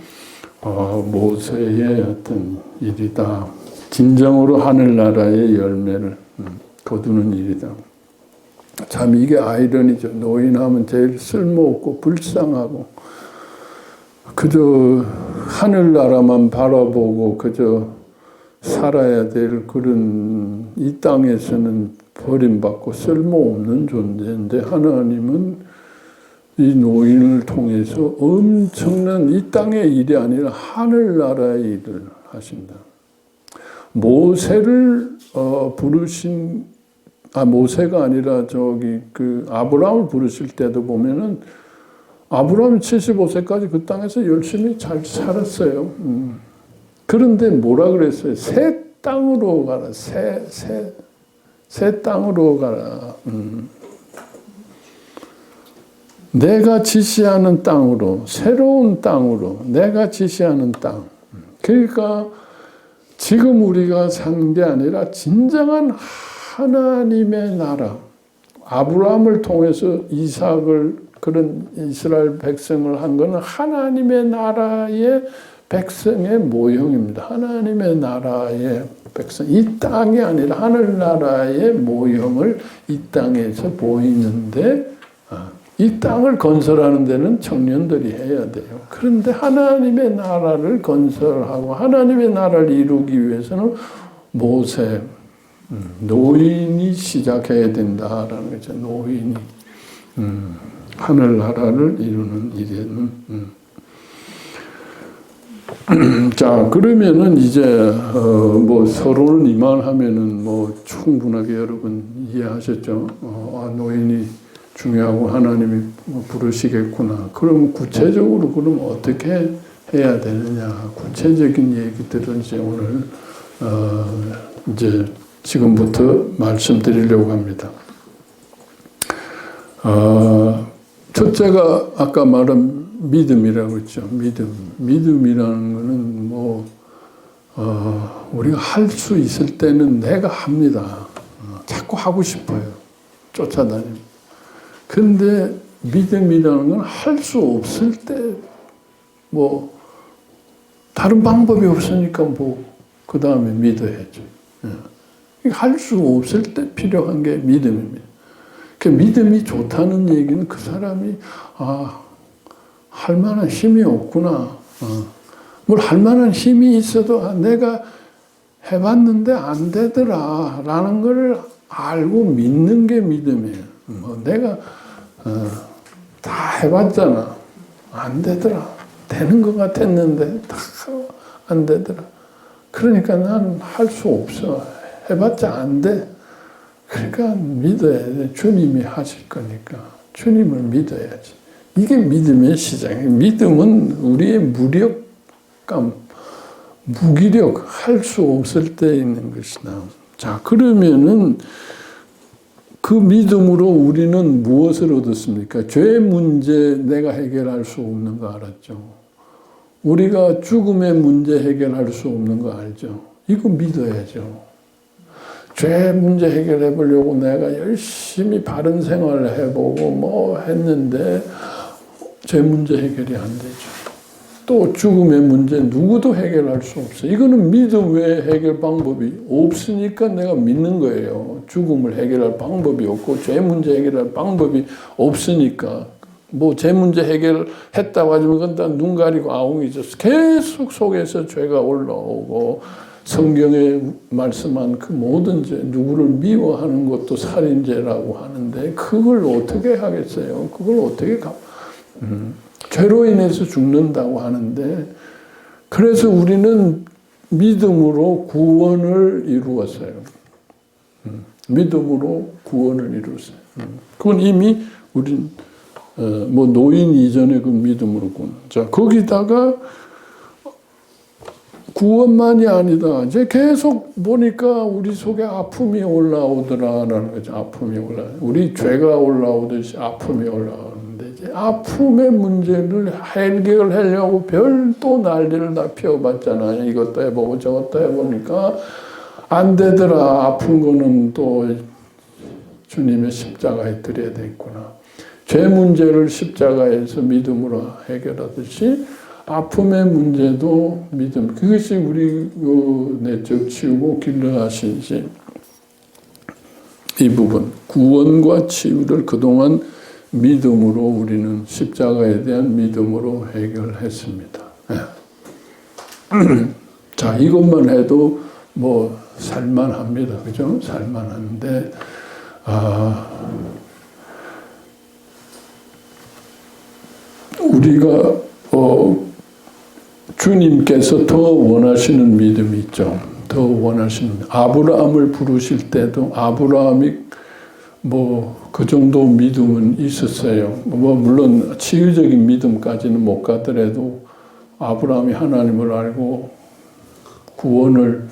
모세의 어떤 일이다. 진정으로 하늘나라의 열매를 거두는 일이다. 참 이게 아이러니죠. 노인하면 제일 쓸모없고 불쌍하고 그저 하늘나라만 바라보고 그저 살아야 될 그런 이 땅에서는 버림받고 쓸모없는 존재인데 하나님은 이 노인을 통해서 엄청난 이 땅의 일이 아니라 하늘나라의 일을 하신다. 모세를 부르신 모세가 아니라 그 아브라함을 부르실 때도 보면은 아브라함이 75세까지 그 땅에서 열심히 잘 살았어요. 그런데 뭐라 그랬어요? 새 땅으로 가라. 새 땅으로 가라. 내가 지시하는 땅으로, 새로운 땅으로, 내가 지시하는 땅. 그러니까 지금 우리가 산 게 아니라 진정한 하나님의 나라. 아브라함을 통해서 이삭을 그런 이스라엘 백성을 한 것은 하나님의 나라의 백성의 모형입니다. 하나님의 나라의 백성. 이 땅이 아니라 하늘나라의 모형을 이 땅에서 보이는데 이 땅을 건설하는 데는 청년들이 해야 돼요. 그런데 하나님의 나라를 건설하고 하나님의 나라를 이루기 위해서는 모세, 노인이 시작해야 된다라는 거죠. 노인이 하늘나라를 이루는 일에는 자 그러면은 이제 뭐 서론을 이만하면은 뭐 충분하게 여러분 이해하셨죠? 노인이 중요하고 하나님이 부르시겠구나. 그럼 구체적으로 그럼 어떻게 해야 되느냐? 구체적인 얘기들은 이제 오늘 이제 지금부터 말씀드리려고 합니다. 첫째가 아까 말한 믿음이라고 했죠. 믿음이라는 거는 뭐 우리가 할 수 있을 때는 내가 합니다. 자꾸 하고 싶어요. 쫓아다니고. 근데 믿음이라는 건 할 수 없을 때 뭐 다른 방법이 없으니까 뭐 그 다음에 믿어야죠. 할 수 없을 때 필요한 게 믿음입니다. 그 믿음이 좋다는 얘기는 그 사람이 할 만한 힘이 없구나. 뭘 할 만한 힘이 있어도 내가 해봤는데 안 되더라 라는 걸 알고 믿는 게 믿음이에요. 내가 다 해봤잖아. 안 되더라. 되는 것 같았는데 다 안 되더라. 그러니까 난 할 수 없어. 해봤자 안 돼. 그러니까 믿어야 돼. 주님이 하실 거니까. 주님을 믿어야지. 이게 믿음의 시작이에요. 믿음은 우리의 무력감, 무기력, 할 수 없을 때 있는 것이다. 자, 그러면은 그 믿음으로 우리는 무엇을 얻었습니까? 죄 문제 내가 해결할 수 없는 거 알았죠? 우리가 죽음의 문제 해결할 수 없는 거 알죠? 이거 믿어야죠. 죄 문제 해결해 보려고 내가 열심히 바른 생활을 해보고 뭐 했는데 죄 문제 해결이 안 되죠. 또 죽음의 문제 누구도 해결할 수 없어요. 이거는 믿음 외에 해결 방법이 없으니까 내가 믿는 거예요. 죽음을 해결할 방법이 없고 죄 문제 해결할 방법이 없으니까 뭐 죄 문제 해결했다고 하지만 그건 다 눈 가리고 아웅이죠. 계속 속에서 죄가 올라오고 성경에 말씀한 그 모든 죄, 누구를 미워하는 것도 살인죄라고 하는데 그걸 어떻게 하겠어요? 그걸 어떻게 죄로 인해서 죽는다고 하는데 그래서 우리는 믿음으로 구원을 이루었어요. 믿음으로 구원을 이루었어요. 그건 이미 우린 뭐 노인 이전에 그 믿음으로 구원. 자 거기다가 구원만이 아니다. 이제 계속 보니까 우리 속에 아픔이 올라오더라라는 거죠. 아픔이 올라. 우리 죄가 올라오듯이 아픔이 올라오는데 이제 아픔의 문제를 해결하려고 별도 난리를 다 피워봤잖아요. 이것도 해보고 저것도 해보니까 안 되더라. 아픈 거는 또 주님의 십자가에 드려야 되겠구나. 죄 문제를 십자가에서 믿음으로 해결하듯이 아픔의 문제도 믿음. 그것이 우리 내적 치유고 길러하신 이 부분. 구원과 치유를 그동안 믿음으로 우리는 십자가에 대한 믿음으로 해결했습니다. 자, 이것만 해도 뭐 살만합니다. 그죠? 살만한데, 우리가 주님께서 더 원하시는 믿음이 있죠. 더 원하시는, 아브라함을 부르실 때도 아브라함이 뭐 그 정도 믿음은 있었어요. 뭐 물론 치유적인 믿음까지는 못 가더라도 아브라함이 하나님을 알고 구원을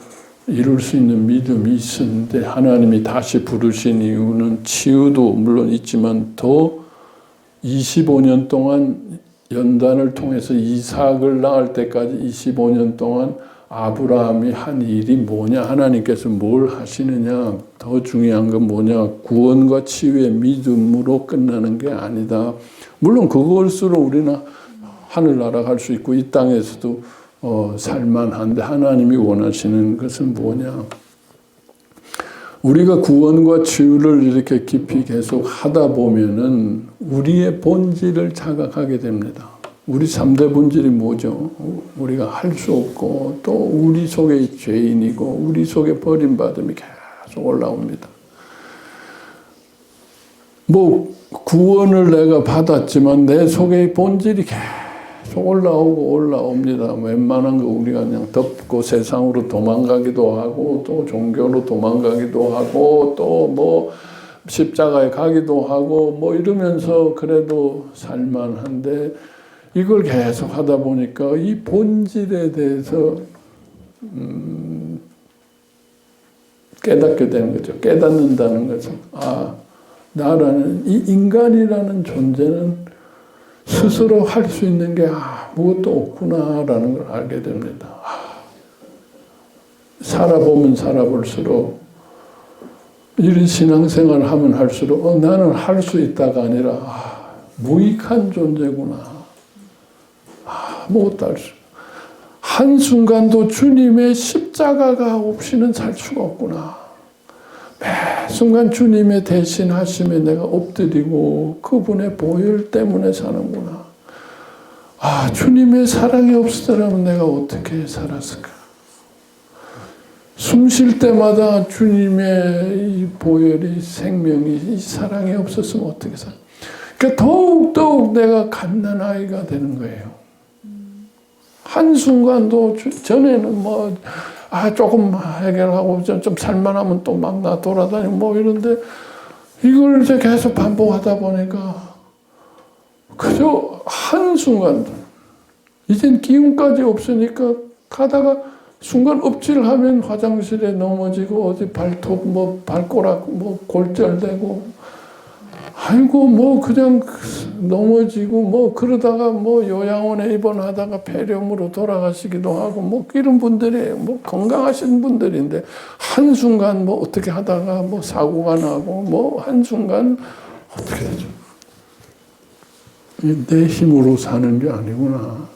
이룰 수 있는 믿음이 있었는데, 하나님이 다시 부르신 이유는 치유도 물론 있지만 더 25년 동안 연단을 통해서 이삭을 낳을 때까지 25년 동안 아브라함이 한 일이 뭐냐, 하나님께서 뭘 하시느냐, 더 중요한 건 뭐냐, 구원과 치유의 믿음으로 끝나는 게 아니다. 물론 그것으로 우리는 하늘나라 갈 수 있고 이 땅에서도 살만한데, 하나님이 원하시는 것은 뭐냐, 우리가 구원과 치유를 이렇게 깊이 계속 하다 보면은 우리의 본질을 자각하게 됩니다. 우리 3대 본질이 뭐죠? 우리가 할 수 없고, 또 우리 속에 죄인이고, 우리 속에 버림받음이 계속 올라옵니다. 뭐 구원을 내가 받았지만 내 속의 본질이 계속 올라옵니다. 웬만한 거 우리가 그냥 덮고 세상으로 도망가기도 하고, 또 종교로 도망가기도 하고, 또 뭐 십자가에 가기도 하고, 뭐 이러면서 그래도 살만한데, 이걸 계속 하다 보니까 이 본질에 대해서 깨닫게 되는 거죠. 깨닫는다는 것은, 나라는, 이 인간이라는 존재는 스스로 할 수 있는 게 아무것도 없구나라는 걸 알게 됩니다. 살아보면 살아볼수록, 이런 신앙생활을 하면 할수록 나는 할 수 있다가 아니라 무익한 존재구나. 아무것도 할 수, 한순간도 주님의 십자가가 없이는 살 수가 없구나. 매 순간 주님의 대신하심에 내가 엎드리고 그분의 보혈 때문에 사는구나. 주님의 사랑이 없었더라면 내가 어떻게 살았을까. 숨 쉴 때마다 주님의 이 보혈이, 생명이, 이 사랑이 없었으면 어떻게 살까. 그러니까 더욱더욱 내가 갓난아이가 되는 거예요. 한순간도, 전에는 뭐, 조금 해결하고 좀 살만하면 또 막 나 돌아다니고 뭐 이런데, 이걸 이제 계속 반복하다 보니까 그저 한순간도, 이젠 기운까지 없으니까 가다가 순간 엎질하면 화장실에 넘어지고, 어디 발톱, 뭐 발꼬락, 뭐 골절되고, 아이고 뭐 그냥 넘어지고, 뭐 그러다가 뭐 요양원에 입원하다가 폐렴으로 돌아가시기도 하고, 뭐 이런 분들이에요. 뭐 건강하신 분들인데 한순간 뭐 어떻게 하다가 뭐 사고가 나고, 뭐 한순간 어떻게 되죠. 내 힘으로 사는 게 아니구나.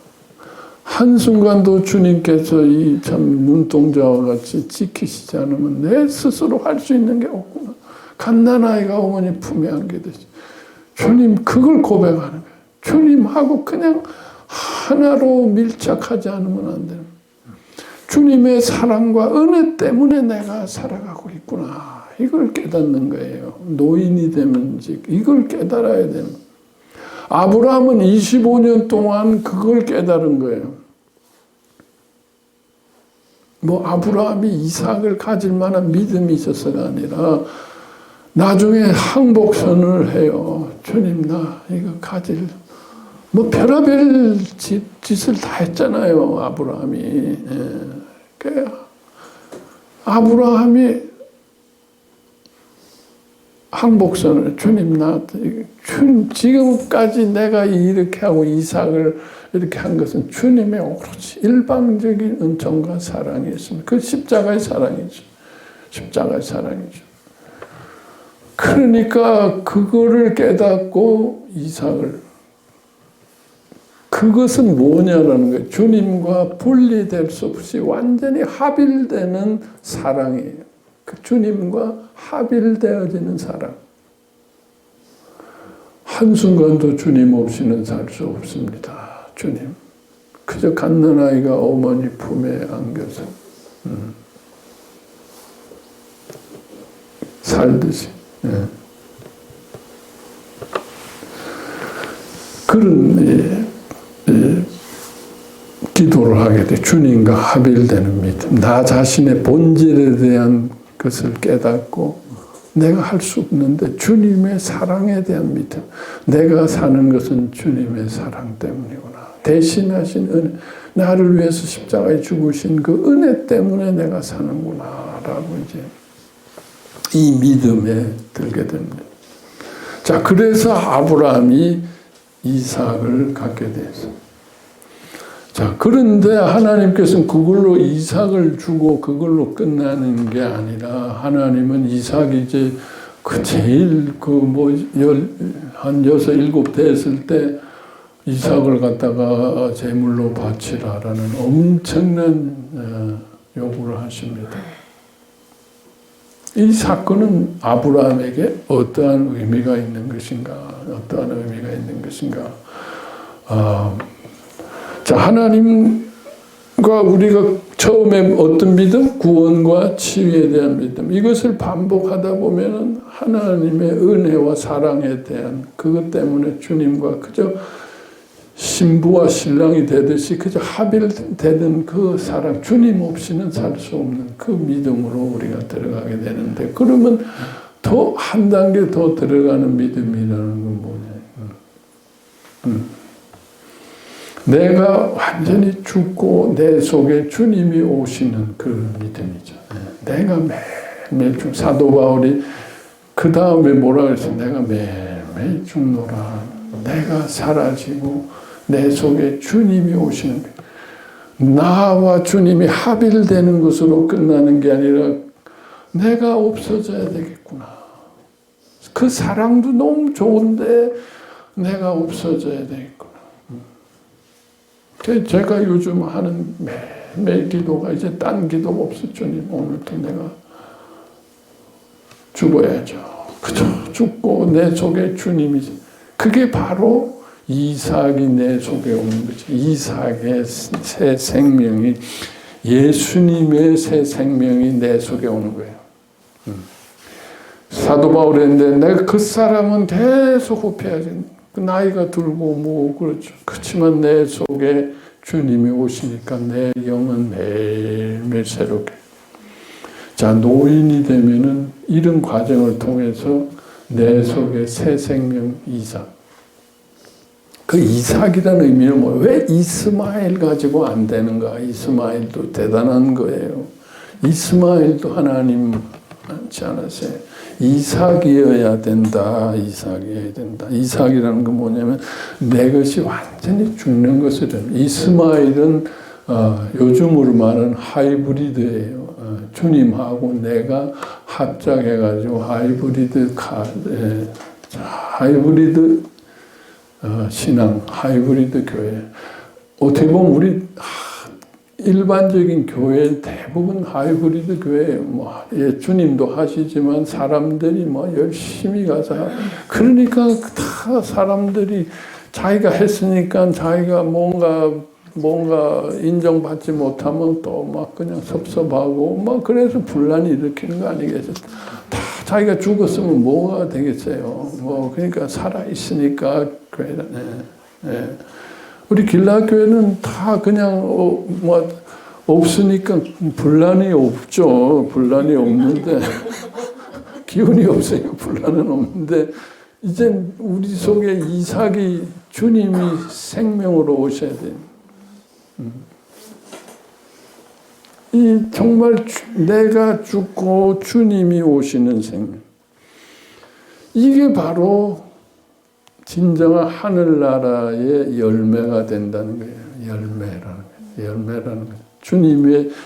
한순간도 주님께서 이 참 눈동자와 같이 지키시지 않으면 내 스스로 할 수 있는 게 없구나. 갓난아이가 어머니 품에 안기듯이 주님, 그걸 고백하는 거예요. 주님하고 그냥 하나로 밀착하지 않으면 안 되는, 주님의 사랑과 은혜 때문에 내가 살아가고 있구나. 이걸 깨닫는 거예요. 노인이 되면 이걸 깨달아야 되는 거예요. 아브라함은 25년 동안 그걸 깨달은 거예요. 뭐 아브라함이 이삭을 가질 만한 믿음이 있어서가 아니라 나중에 항복선을 해요. 주님, 나 이거 가질, 뭐 별의별 짓을 다 했잖아요, 아브라함이. 아브라함이 항복선을, 주님, 나 지금까지 내가 이렇게 하고 이삭을 이렇게 한 것은 주님의 오로지 일방적인 은총과 사랑이었습니다. 그 십자가의 사랑이죠. 십자가의 사랑이죠. 그러니까 그거를 깨닫고 이삭을, 그것은 뭐냐라는 거예요. 주님과 분리될 수 없이 완전히 합일되는 사랑이에요. 그 주님과 합일되어지는 사랑. 한순간도 주님 없이는 살 수 없습니다. 주님. 그저 갓난아이가 어머니 품에 안겨서 살듯이 그런 기도를 하게 돼. 주님과 합일되는 믿음. 나 자신의 본질에 대한 것을 깨닫고 내가 할 수 없는데 주님의 사랑에 대한 믿음. 내가 사는 것은 주님의 사랑 때문이구나. 대신하신 은혜. 나를 위해서 십자가에 죽으신 그 은혜 때문에 내가 사는구나. 라고 이제 이 믿음에 들게 됩니다. 자, 그래서 아브라함이 이삭을 갖게 됐어. 자, 그런데 하나님께서는 그걸로 이삭을 주고 그걸로 끝나는 게 아니라 하나님은 이삭이 이제 그 제일 한 6, 7 됐을 때 이삭을 갖다가 제물로 바치라라는 엄청난 요구를 하십니다. 이 사건은 아브라함에게 어떠한 의미가 있는 것인가? 어떠한 의미가 있는 것인가? 자, 하나님과 우리가 처음에 어떤 믿음? 구원과 치유에 대한 믿음. 이것을 반복하다 보면은 하나님의 은혜와 사랑에 대한 그것 때문에 주님과 그저 신부와 신랑이 되듯이 그저 합일되는 그 사랑, 주님 없이는 살 수 없는 그 믿음으로 우리가 들어가게 되는데, 그러면 더 한 단계 더 들어가는 믿음이라는 건 뭐냐. 내가 완전히 죽고 내 속에 주님이 오시는 그 믿음이죠. 내가 매일매일 사도 바울이 그 다음에 뭐라 그랬어요? 내가 매일매일 죽노라. 내가 사라지고 내 속에 주님이 오시는 거예요. 나와 주님이 합일되는 것으로 끝나는 게 아니라 내가 없어져야 되겠구나. 그 사랑도 너무 좋은데 내가 없어져야 되겠구나. 제가 요즘 하는 매일 기도가 이제 딴 기도가 없어. 주님, 오늘도 내가 죽어야죠. 그저 죽고 내 속에 주님이, 그게 바로 이삭이 내 속에 오는 거지. 이삭의 새 생명이, 예수님의 새 생명이 내 속에 오는 거예요. 사도 바울이 했는데 내가 그 사람은 계속 후패하지. 나이가 들고 뭐 그렇죠. 그렇지만 내 속에 주님이 오시니까 내 영은 매일매일 새롭게. 자, 노인이 되면은 이런 과정을 통해서 내 속에 새 생명 이삭. 그 이삭이라는 의미는 뭐, 왜 이스마엘 가지고 안 되는가? 이스마엘도 대단한 거예요. 이스마엘도 하나님 많지 않았어요. 이삭이어야 된다. 이삭이어야 된다. 이삭이라는 건 뭐냐면 내 것이 완전히 죽는 것을. 이스마엘은 요즘으로 말하는 하이브리드예요. 주님하고 내가 합작해가지고 하이브리드 신앙, 하이브리드 교회. 어떻게 보면 우리 일반적인 교회 대부분 하이브리드 교회예요. 뭐, 주님도 하시지만 사람들이 뭐 열심히 가서, 그러니까 다 사람들이 자기가 했으니까 자기가 뭔가 인정받지 못하면 또 막 그냥 섭섭하고 막 그래서 분란이 일으키는 거 아니겠어요? 다 자기가 죽었으면 뭐가 되겠어요? 뭐 그러니까 살아 있으니까 교회는. 우리 길라교회는 다 그냥 뭐 없으니까 분란이 없죠. 분란이 없는데 기운이 없으니까 분란은 없는데, 이제 우리 속에 이삭이 주님이 생명으로 오셔야 돼요. 이 정말 내가 죽고 주님이 오시는 생명. 이게 바로 진정한 하늘나라의 열매가 된다는 거예요. 열매라는 거예요.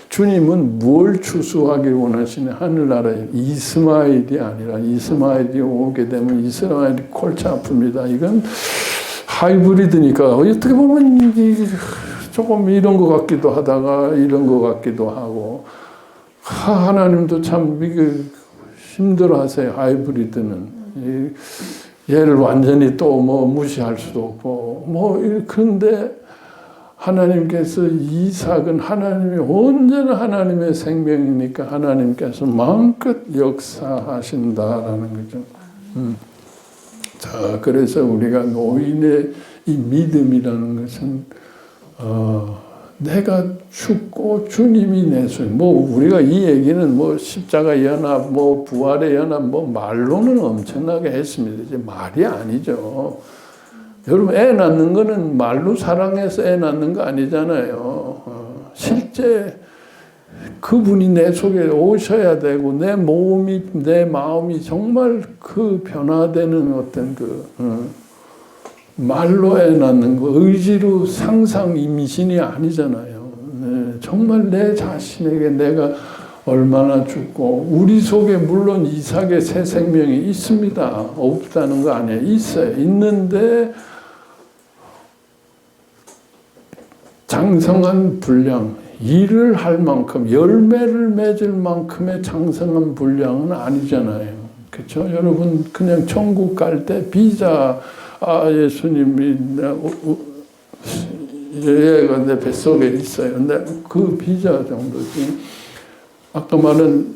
주님은 뭘 추수하길 원하시는? 하늘나라에 이스마엘이 아니라, 이스마엘이 오게 되면 이스라엘이 골치 아픕니다. 이건 하이브리드니까 어떻게 보면 조금 이런 것 같기도 하다가 이런 것 같기도 하고, 하나님도 참 힘들어하세요. 하이브리드는 얘를 완전히 또 뭐 무시할 수도 없고 뭐 그런데 하나님께서 이삭은 하나님이 언제나 하나님의 생명이니까 하나님께서 마음껏 역사하신다라는 거죠. 자, 그래서 우리가 노인의 이 믿음이라는 것은 내가 죽고 주님이 내 손. 뭐 우리가 이 얘기는 뭐 십자가 연합, 뭐 부활의 연합, 뭐 말로는 엄청나게 했습니다. 이제 말이 아니죠. 여러분 애 낳는 거는 말로 사랑해서 애 낳는 거 아니잖아요. 실제 그분이 내 속에 오셔야 되고 내 몸이 내 마음이 정말 그 변화되는 어떤 말로 애 낳는 거 의지로 상상 임신이 아니잖아요. 네, 정말 내 자신에게 내가 얼마나 죽고 우리 속에 물론 이삭의 새 생명이 있습니다. 없다는 거 아니에요. 있어요. 있는데 장성한 분량, 일을 할 만큼 열매를 맺을 만큼의 장성한 분량은 아니잖아요. 그렇죠? 여러분 그냥 천국 갈 때 비자 예수님이 얘가 내 뱃속에 있어요. 근데 그 비자 정도지. 아까 말한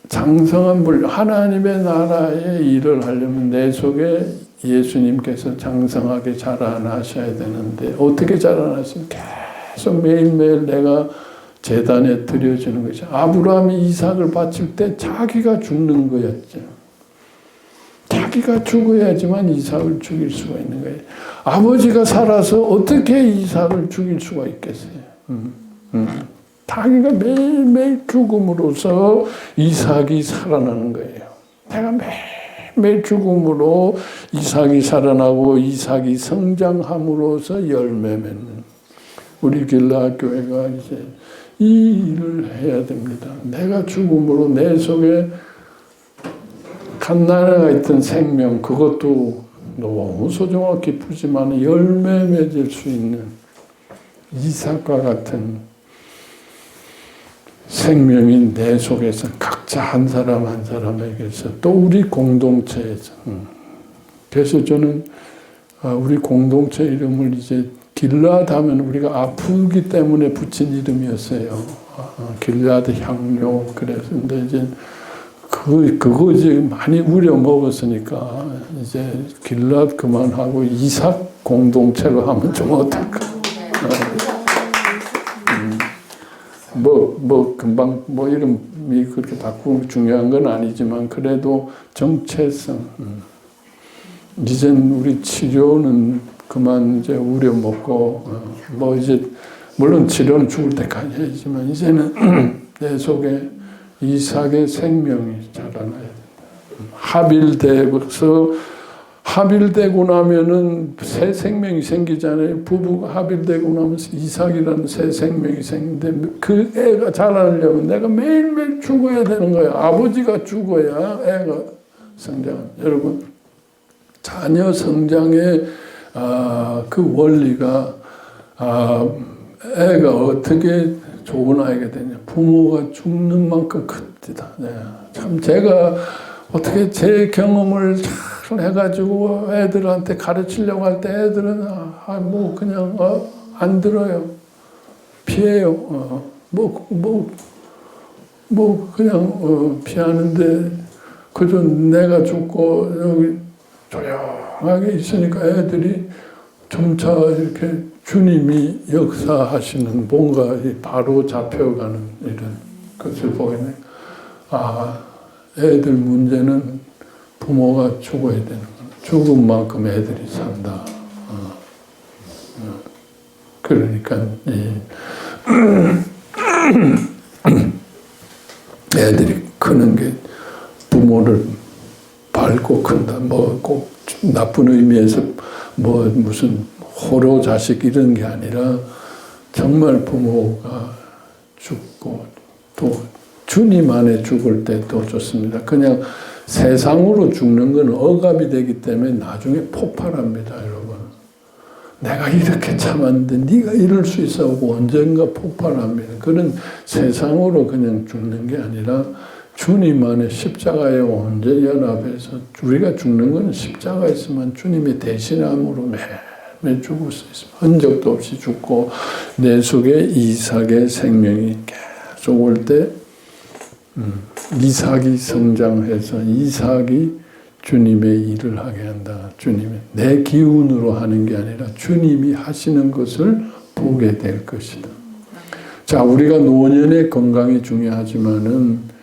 장성한 분량, 하나님의 나라의 일을 하려면 내 속에 예수님께서 장성하게 자라나셔야 되는데 어떻게 자라나시면 계속 매일매일 내가 제단에 드려지는 것이 아브라함이 이삭을 바칠 때 자기가 죽는 거였죠. 자기가 죽어야지만 이삭을 죽일 수가 있는 거예요. 아버지가 살아서 어떻게 이삭을 죽일 수가 있겠어요. 자기가 매일매일 죽음으로써 이삭이 살아나는 거예요. 내가 매일 죽음으로 이삭이 살아나고 이삭이 성장함으로써 열매 맺는 우리 길라 교회가 이제 이 일을 해야 됩니다. 내가 죽음으로 내 속에 갓난아가 있던 생명 그것도 너무 소중하고 기쁘지만 열매 맺을 수 있는 이삭과 같은 생명이 내 속에서 각자 한 사람 한 사람에게서 또 우리 공동체에서 그래서 저는 우리 공동체 이름을 이제 길앗 하면 우리가 아프기 때문에 붙인 이름이었어요. 길앗 향료 그래서 근데 이제 그거 이제 많이 우려 먹었으니까 이제 길앗 그만하고 이삭 공동체로 하면 좀 어떨까? 금방 이름이 그렇게 바꾸는 중요한 건 아니지만 그래도 정체성. 이젠 우리 치료는 그만 이제 우려 먹고 이제 물론 치료는 죽을 때까지 하지만 이제는 내 속에 이삭의 생명이 자라나야 된다. 합일되고 나면은 새 생명이 생기잖아요. 부부가 합일되고 나면 이삭이라는 새 생명이 생기는데 그 애가 자라려면 내가 매일매일 죽어야 되는 거예요. 아버지가 죽어야 애가 성장합니다. 여러분 자녀 성장의 그 원리가 애가 어떻게 좋은 아이가 되냐. 부모가 죽는 만큼 큽니다. 네. 참 제가 어떻게 제 경험을 잘 해가지고 애들한테 가르치려고 할 때 애들은 그냥 안 들어요. 피해요. 그냥 피하는데 그저 내가 죽고 여기 조용하게 있으니까 애들이 점차 이렇게 주님이 역사하시는 뭔가 바로 잡혀가는 이런 것을 보이네. 애들 문제는 부모가 죽어야 되는 거야. 죽은 만큼 애들이 산다. 그러니까 애들이 크는 게 부모를 밟고 큰다. 꼭 나쁜 의미에서 무슨 호로 자식 이런 게 아니라 정말 부모가 죽고 또 주님 안에 죽을 때 더 좋습니다. 그냥 세상으로 죽는 건 억압이 되기 때문에 나중에 폭발합니다, 여러분. 내가 이렇게 참았는데 네가 이럴 수 있어 하고 언젠가 폭발합니다. 그런 세상으로 그냥 죽는 게 아니라 주님 안에 십자가에 온전히 연합해서 우리가 죽는 것은 십자가에 있으면 주님의 대신함으로 매일 죽을 수 있습니다. 흔적도 없이 죽고 내 속에 이삭의 생명이 계속 올 때 이삭이 성장해서 이삭이 주님의 일을 하게 한다. 주님의 내 기운으로 하는 게 아니라 주님이 하시는 것을 보게 될 것이다. 자, 우리가 노년의 건강이 중요하지만은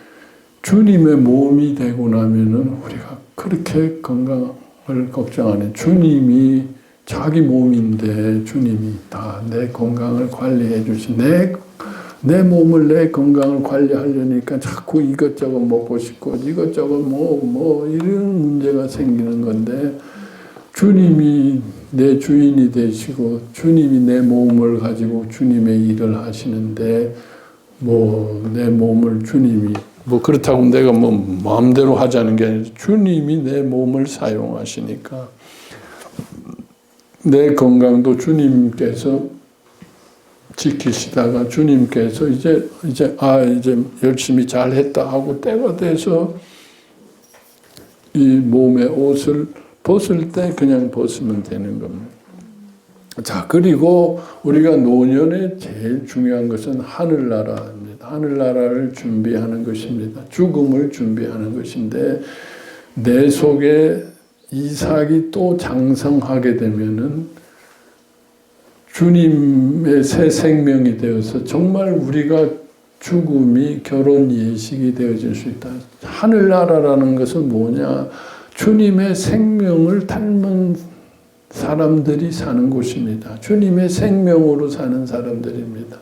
주님의 몸이 되고 나면은 우리가 그렇게 건강을 걱정 안 해. 주님이 자기 몸인데 주님이 다 내 건강을 관리해 주신 내 몸을 내 건강을 관리하려니까 자꾸 이것저것 먹고 싶고 이것저것 뭐 이런 문제가 생기는 건데 주님이 내 주인이 되시고 주님이 내 몸을 가지고 주님의 일을 하시는데 뭐 내 몸을 주님이 뭐 그렇다고 내가 뭐 마음대로 하자는 게 아니라 주님이 내 몸을 사용하시니까 내 건강도 주님께서 지키시다가 주님께서 이제 열심히 잘했다 하고 때가 돼서 이 몸의 옷을 벗을 때 그냥 벗으면 되는 겁니다. 자, 그리고 우리가 노년에 제일 중요한 것은 하늘나라입니다. 하늘나라를 준비하는 것입니다. 죽음을 준비하는 것인데 내 속에 이삭이 또 장성하게 되면은 주님의 새 생명이 되어서 정말 우리가 죽음이 결혼 예식이 되어질 수 있다. 하늘나라라는 것은 뭐냐? 주님의 생명을 닮은 사람들이 사는 곳입니다. 주님의 생명으로 사는 사람들입니다.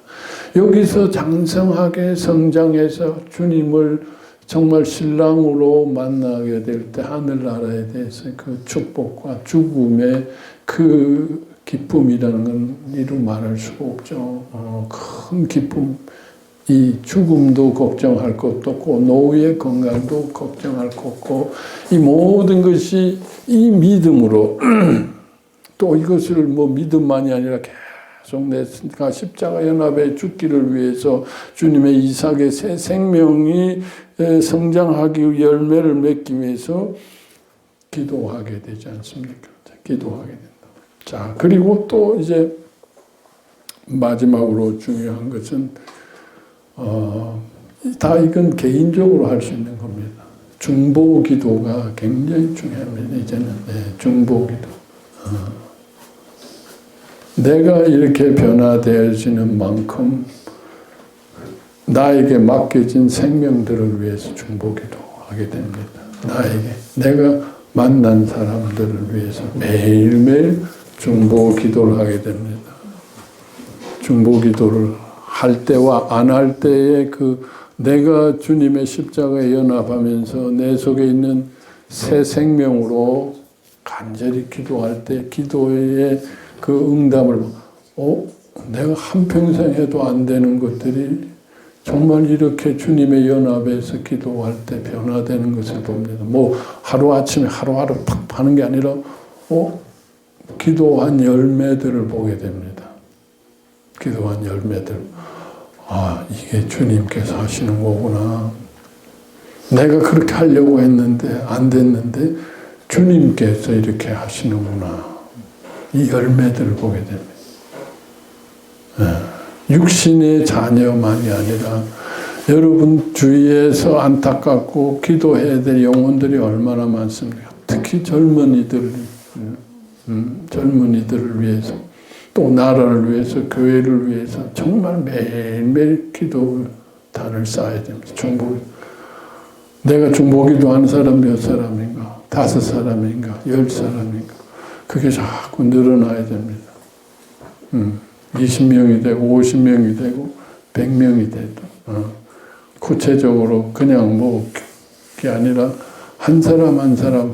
여기서 장성하게 성장해서 주님을 정말 신랑으로 만나게 될 때 하늘나라에 대해서 그 축복과 죽음의 그 기쁨이라는 건 이루 말할 수가 없죠. 큰 기쁨, 이 죽음도 걱정할 것도 없고 노후의 건강도 걱정할 것 없고 이 모든 것이 이 믿음으로 또 이것을 뭐 믿음만이 아니라 계속 내가 십자가 연합에 죽기를 위해서 주님의 이삭의 새 생명이 성장하기 위해 열매를 맺기 위해서 기도하게 되지 않습니까? 기도하게 된다. 자, 그리고 또 이제 마지막으로 중요한 것은 다 이건 개인적으로 할 수 있는 겁니다. 중보 기도가 굉장히 중요합니다. 이제는 중보 기도. 내가 이렇게 변화되어지는 만큼 나에게 맡겨진 생명들을 위해서 중보 기도하게 됩니다. 내가 만난 사람들을 위해서 매일매일 중보 기도를 하게 됩니다. 중보 기도를 할 때와 안 할 때의 그 내가 주님의 십자가에 연합하면서 내 속에 있는 새 생명으로 간절히 기도할 때 기도의 그 응답을 내가 한평생 해도 안 되는 것들이 정말 이렇게 주님의 연합에서 기도할 때 변화되는 것을 봅니다. 뭐 하루아침에 하루하루 팍 하는 게 아니라 기도한 열매들을 보게 됩니다. 기도한 열매들. 이게 주님께서 하시는 거구나. 내가 그렇게 하려고 했는데 안 됐는데 주님께서 이렇게 하시는구나. 이 열매들을 보게 됩니다. 육신의 자녀만이 아니라 여러분 주위에서 안타깝고 기도해야 될 영혼들이 얼마나 많습니까? 특히 젊은이들을 위해서 또 나라를 위해서 교회를 위해서 정말 매일매일 기도단을 쌓아야 됩니다. 내가 중보기도 하는 사람 몇 사람인가? 5사람인가? 10사람인가? 그게 자꾸 늘어나야 됩니다. 20명이 되고 50명이 되고 100명이 돼도 구체적으로 그냥 게 아니라 한 사람 한 사람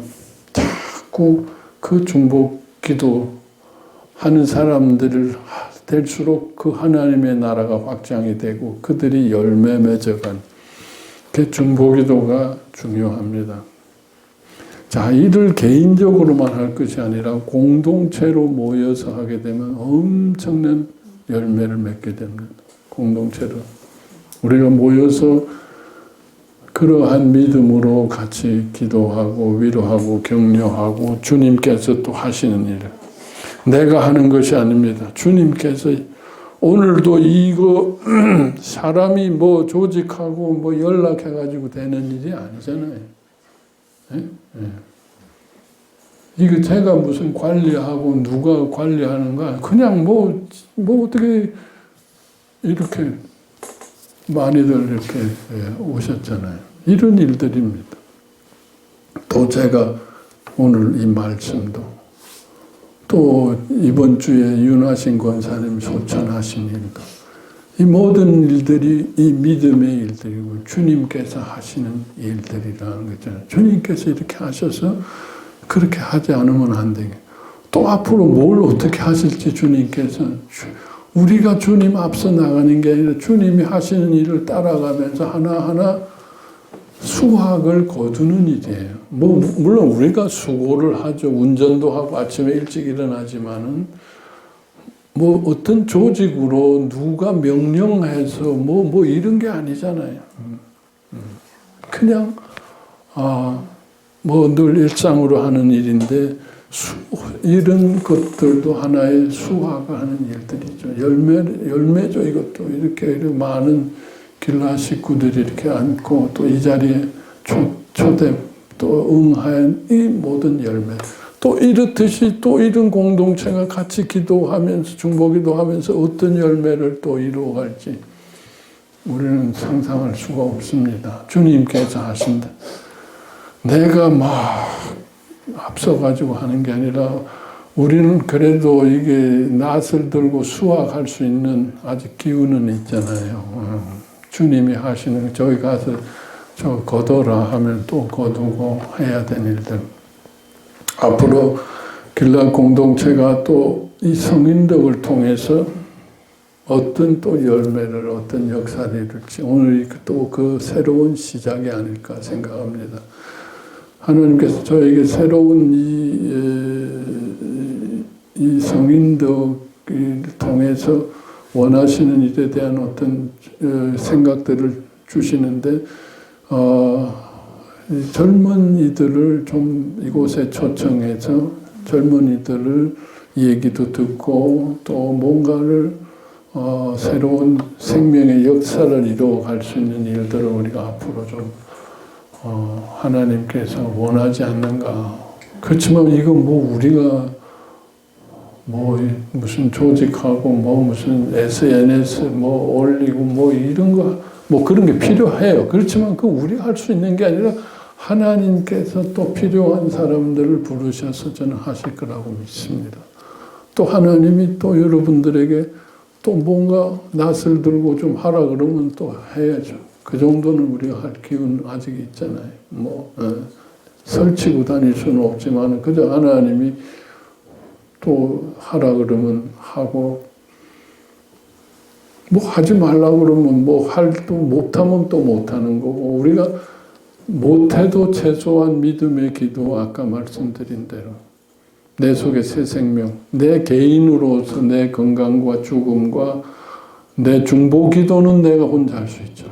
자꾸 그 중보기도 하는 사람들을 될수록 그 하나님의 나라가 확장이 되고 그들이 열매 맺어간 그 중보기도가 중요합니다. 자, 이를 개인적으로만 할 것이 아니라 공동체로 모여서 하게 되면 엄청난 열매를 맺게 됩니다. 공동체로. 우리가 모여서 그러한 믿음으로 같이 기도하고 위로하고 격려하고 주님께서 또 하시는 일을 내가 하는 것이 아닙니다. 주님께서 오늘도 이거 사람이 뭐 조직하고 뭐 연락해가지고 되는 일이 아니잖아요. 예? 예. 이거 제가 무슨 관리하고 누가 관리하는가 그냥 뭐 어떻게 이렇게 많이들 이렇게 오셨잖아요. 이런 일들입니다. 또 제가 오늘 이 말씀도 또 이번 주에 윤하신 권사님 소천하신 일도 이 모든 일들이 이 믿음의 일들이고 주님께서 하시는 일들이라는 거잖아요. 주님께서 이렇게 하셔서 그렇게 하지 않으면 안 되게. 또 앞으로 뭘 어떻게 하실지 주님께서 우리가 주님 앞서 나가는 게 아니라 주님이 하시는 일을 따라가면서 하나하나 수확을 거두는 일이에요. 물론 우리가 수고를 하죠. 운전도 하고 아침에 일찍 일어나지만은 어떤 조직으로 누가 명령해서 이런 게 아니잖아요. 그냥 늘 일상으로 하는 일인데 이런 것들도 하나의 수확을 하는 일들이죠. 열매죠. 이것도 이렇게 많은 길라 식구들이 이렇게 앉고 또 이 자리에 초대 또 응한 이 모든 열매. 또 이렇듯이 또 이런 공동체가 같이 기도하면서 중보기도 하면서 어떤 열매를 또 이루어갈지 우리는 상상할 수가 없습니다. 주님께서 하신다. 내가 앞서가지고 하는 게 아니라 우리는 그래도 이게 낫을 들고 수확할 수 있는 아직 기운은 있잖아요. 주님이 하시는 저기 가서 저 거둬라 하면 또 거두고 해야 되는 일들. 앞으로 길라 공동체가 또 이 성인덕을 통해서 어떤 또 열매를 어떤 역사를 이룰지 오늘 또 그 새로운 시작이 아닐까 생각합니다. 하나님께서 저에게 새로운 이 성인덕을 통해서 원하시는 일에 대한 어떤 생각들을 주시는데 젊은이들을 좀 이곳에 초청해서 젊은이들을 얘기도 듣고 또 뭔가를 새로운 생명의 역사를 이루어갈 수 있는 일들을 우리가 앞으로 좀 하나님께서 원하지 않는가. 그렇지만 이거 우리가 무슨 조직하고 무슨 SNS 올리고 이런 거 그런 게 필요해요. 그렇지만 그 우리가 할 수 있는 게 아니라 하나님께서 또 필요한 사람들을 부르셔서 저는 하실 거라고 믿습니다. 또 하나님이 또 여러분들에게 또 뭔가 낫을 들고 좀 하라 그러면 또 해야죠. 그 정도는 우리가 할 기운 아직 있잖아요. 설치고 다닐 수는 없지만 그저 하나님이 또 하라 그러면 하고 하지 말라 그러면 또 못하면 또 못하는 거고 우리가 못해도 최소한 믿음의 기도 아까 말씀드린 대로 내 속에 새 생명 내 개인으로서 내 건강과 죽음과 내 중보 기도는 내가 혼자 할 수 있죠.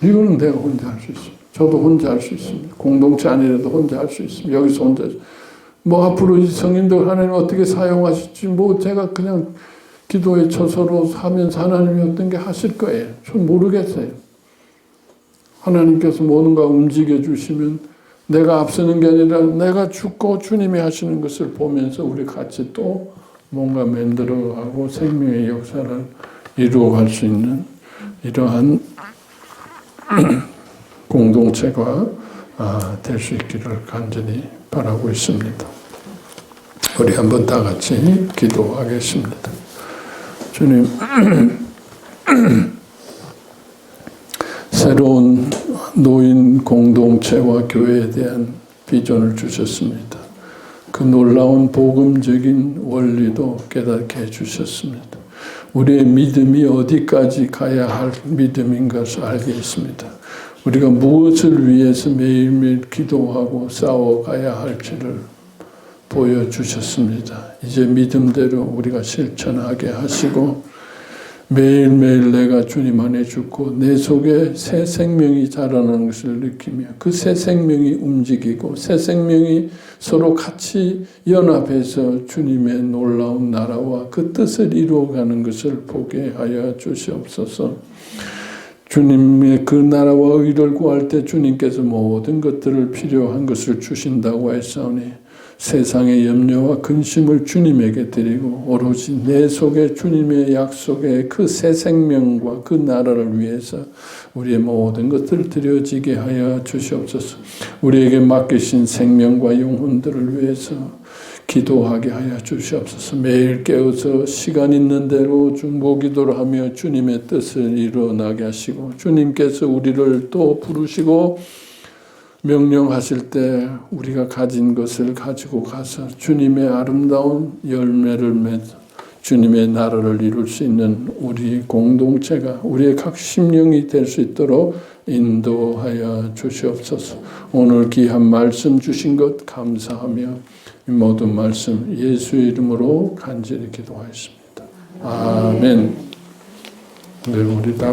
이거는 내가 혼자 할 수 있습니다. 저도 혼자 할 수 있습니다. 공동체 아니라도 혼자 할 수 있습니다. 여기서 혼자 앞으로 이 성인들 하나님 어떻게 사용하실지 제가 그냥 기도의 처소로 하면서 하나님이 어떤 게 하실 거예요. 전 모르겠어요. 하나님께서 뭔가 움직여 주시면 내가 앞서는 게 아니라 내가 죽고 주님이 하시는 것을 보면서 우리 같이 또 뭔가 만들어가고 생명의 역사를 이루어갈 수 있는 이러한 공동체가 될 수 있기를 간절히 바라고 있습니다. 우리 한번 다 같이 기도하겠습니다. 주님, 새로운 노인 공동체와 교회에 대한 비전을 주셨습니다. 그 놀라운 복음적인 원리도 깨닫게 해주셨습니다. 우리의 믿음이 어디까지 가야 할 믿음인 것을 알게 했습니다. 우리가 무엇을 위해서 매일매일 기도하고 싸워가야 할지를 보여주셨습니다. 이제 믿음대로 우리가 실천하게 하시고 매일매일 내가 주님 안에 죽고 내 속에 새 생명이 자라나는 것을 느끼며 그 새 생명이 움직이고 새 생명이 서로 같이 연합해서 주님의 놀라운 나라와 그 뜻을 이루어가는 것을 보게 하여 주시옵소서. 주님의 그 나라와 의를 구할 때 주님께서 모든 것들을 필요한 것을 주신다고 했사오니 세상의 염려와 근심을 주님에게 드리고 오로지 내 속에 주님의 약속의 그 새 생명과 그 나라를 위해서 우리의 모든 것들을 드려지게 하여 주시옵소서. 우리에게 맡기신 생명과 영혼들을 위해서 기도하게 하여 주시옵소서. 매일 깨어서 시간 있는 대로 중보기도를 하며 주님의 뜻을 이루어나게 하시고 주님께서 우리를 또 부르시고 명령하실 때 우리가 가진 것을 가지고 가서 주님의 아름다운 열매를 맺어 주님의 나라를 이룰 수 있는 우리 공동체가 우리의 각 심령이 될 수 있도록 인도하여 주시옵소서. 오늘 귀한 말씀 주신 것 감사하며 이 모든 말씀 예수의 이름으로 간절히 기도하였습니다. 아멘. 네, 우리 다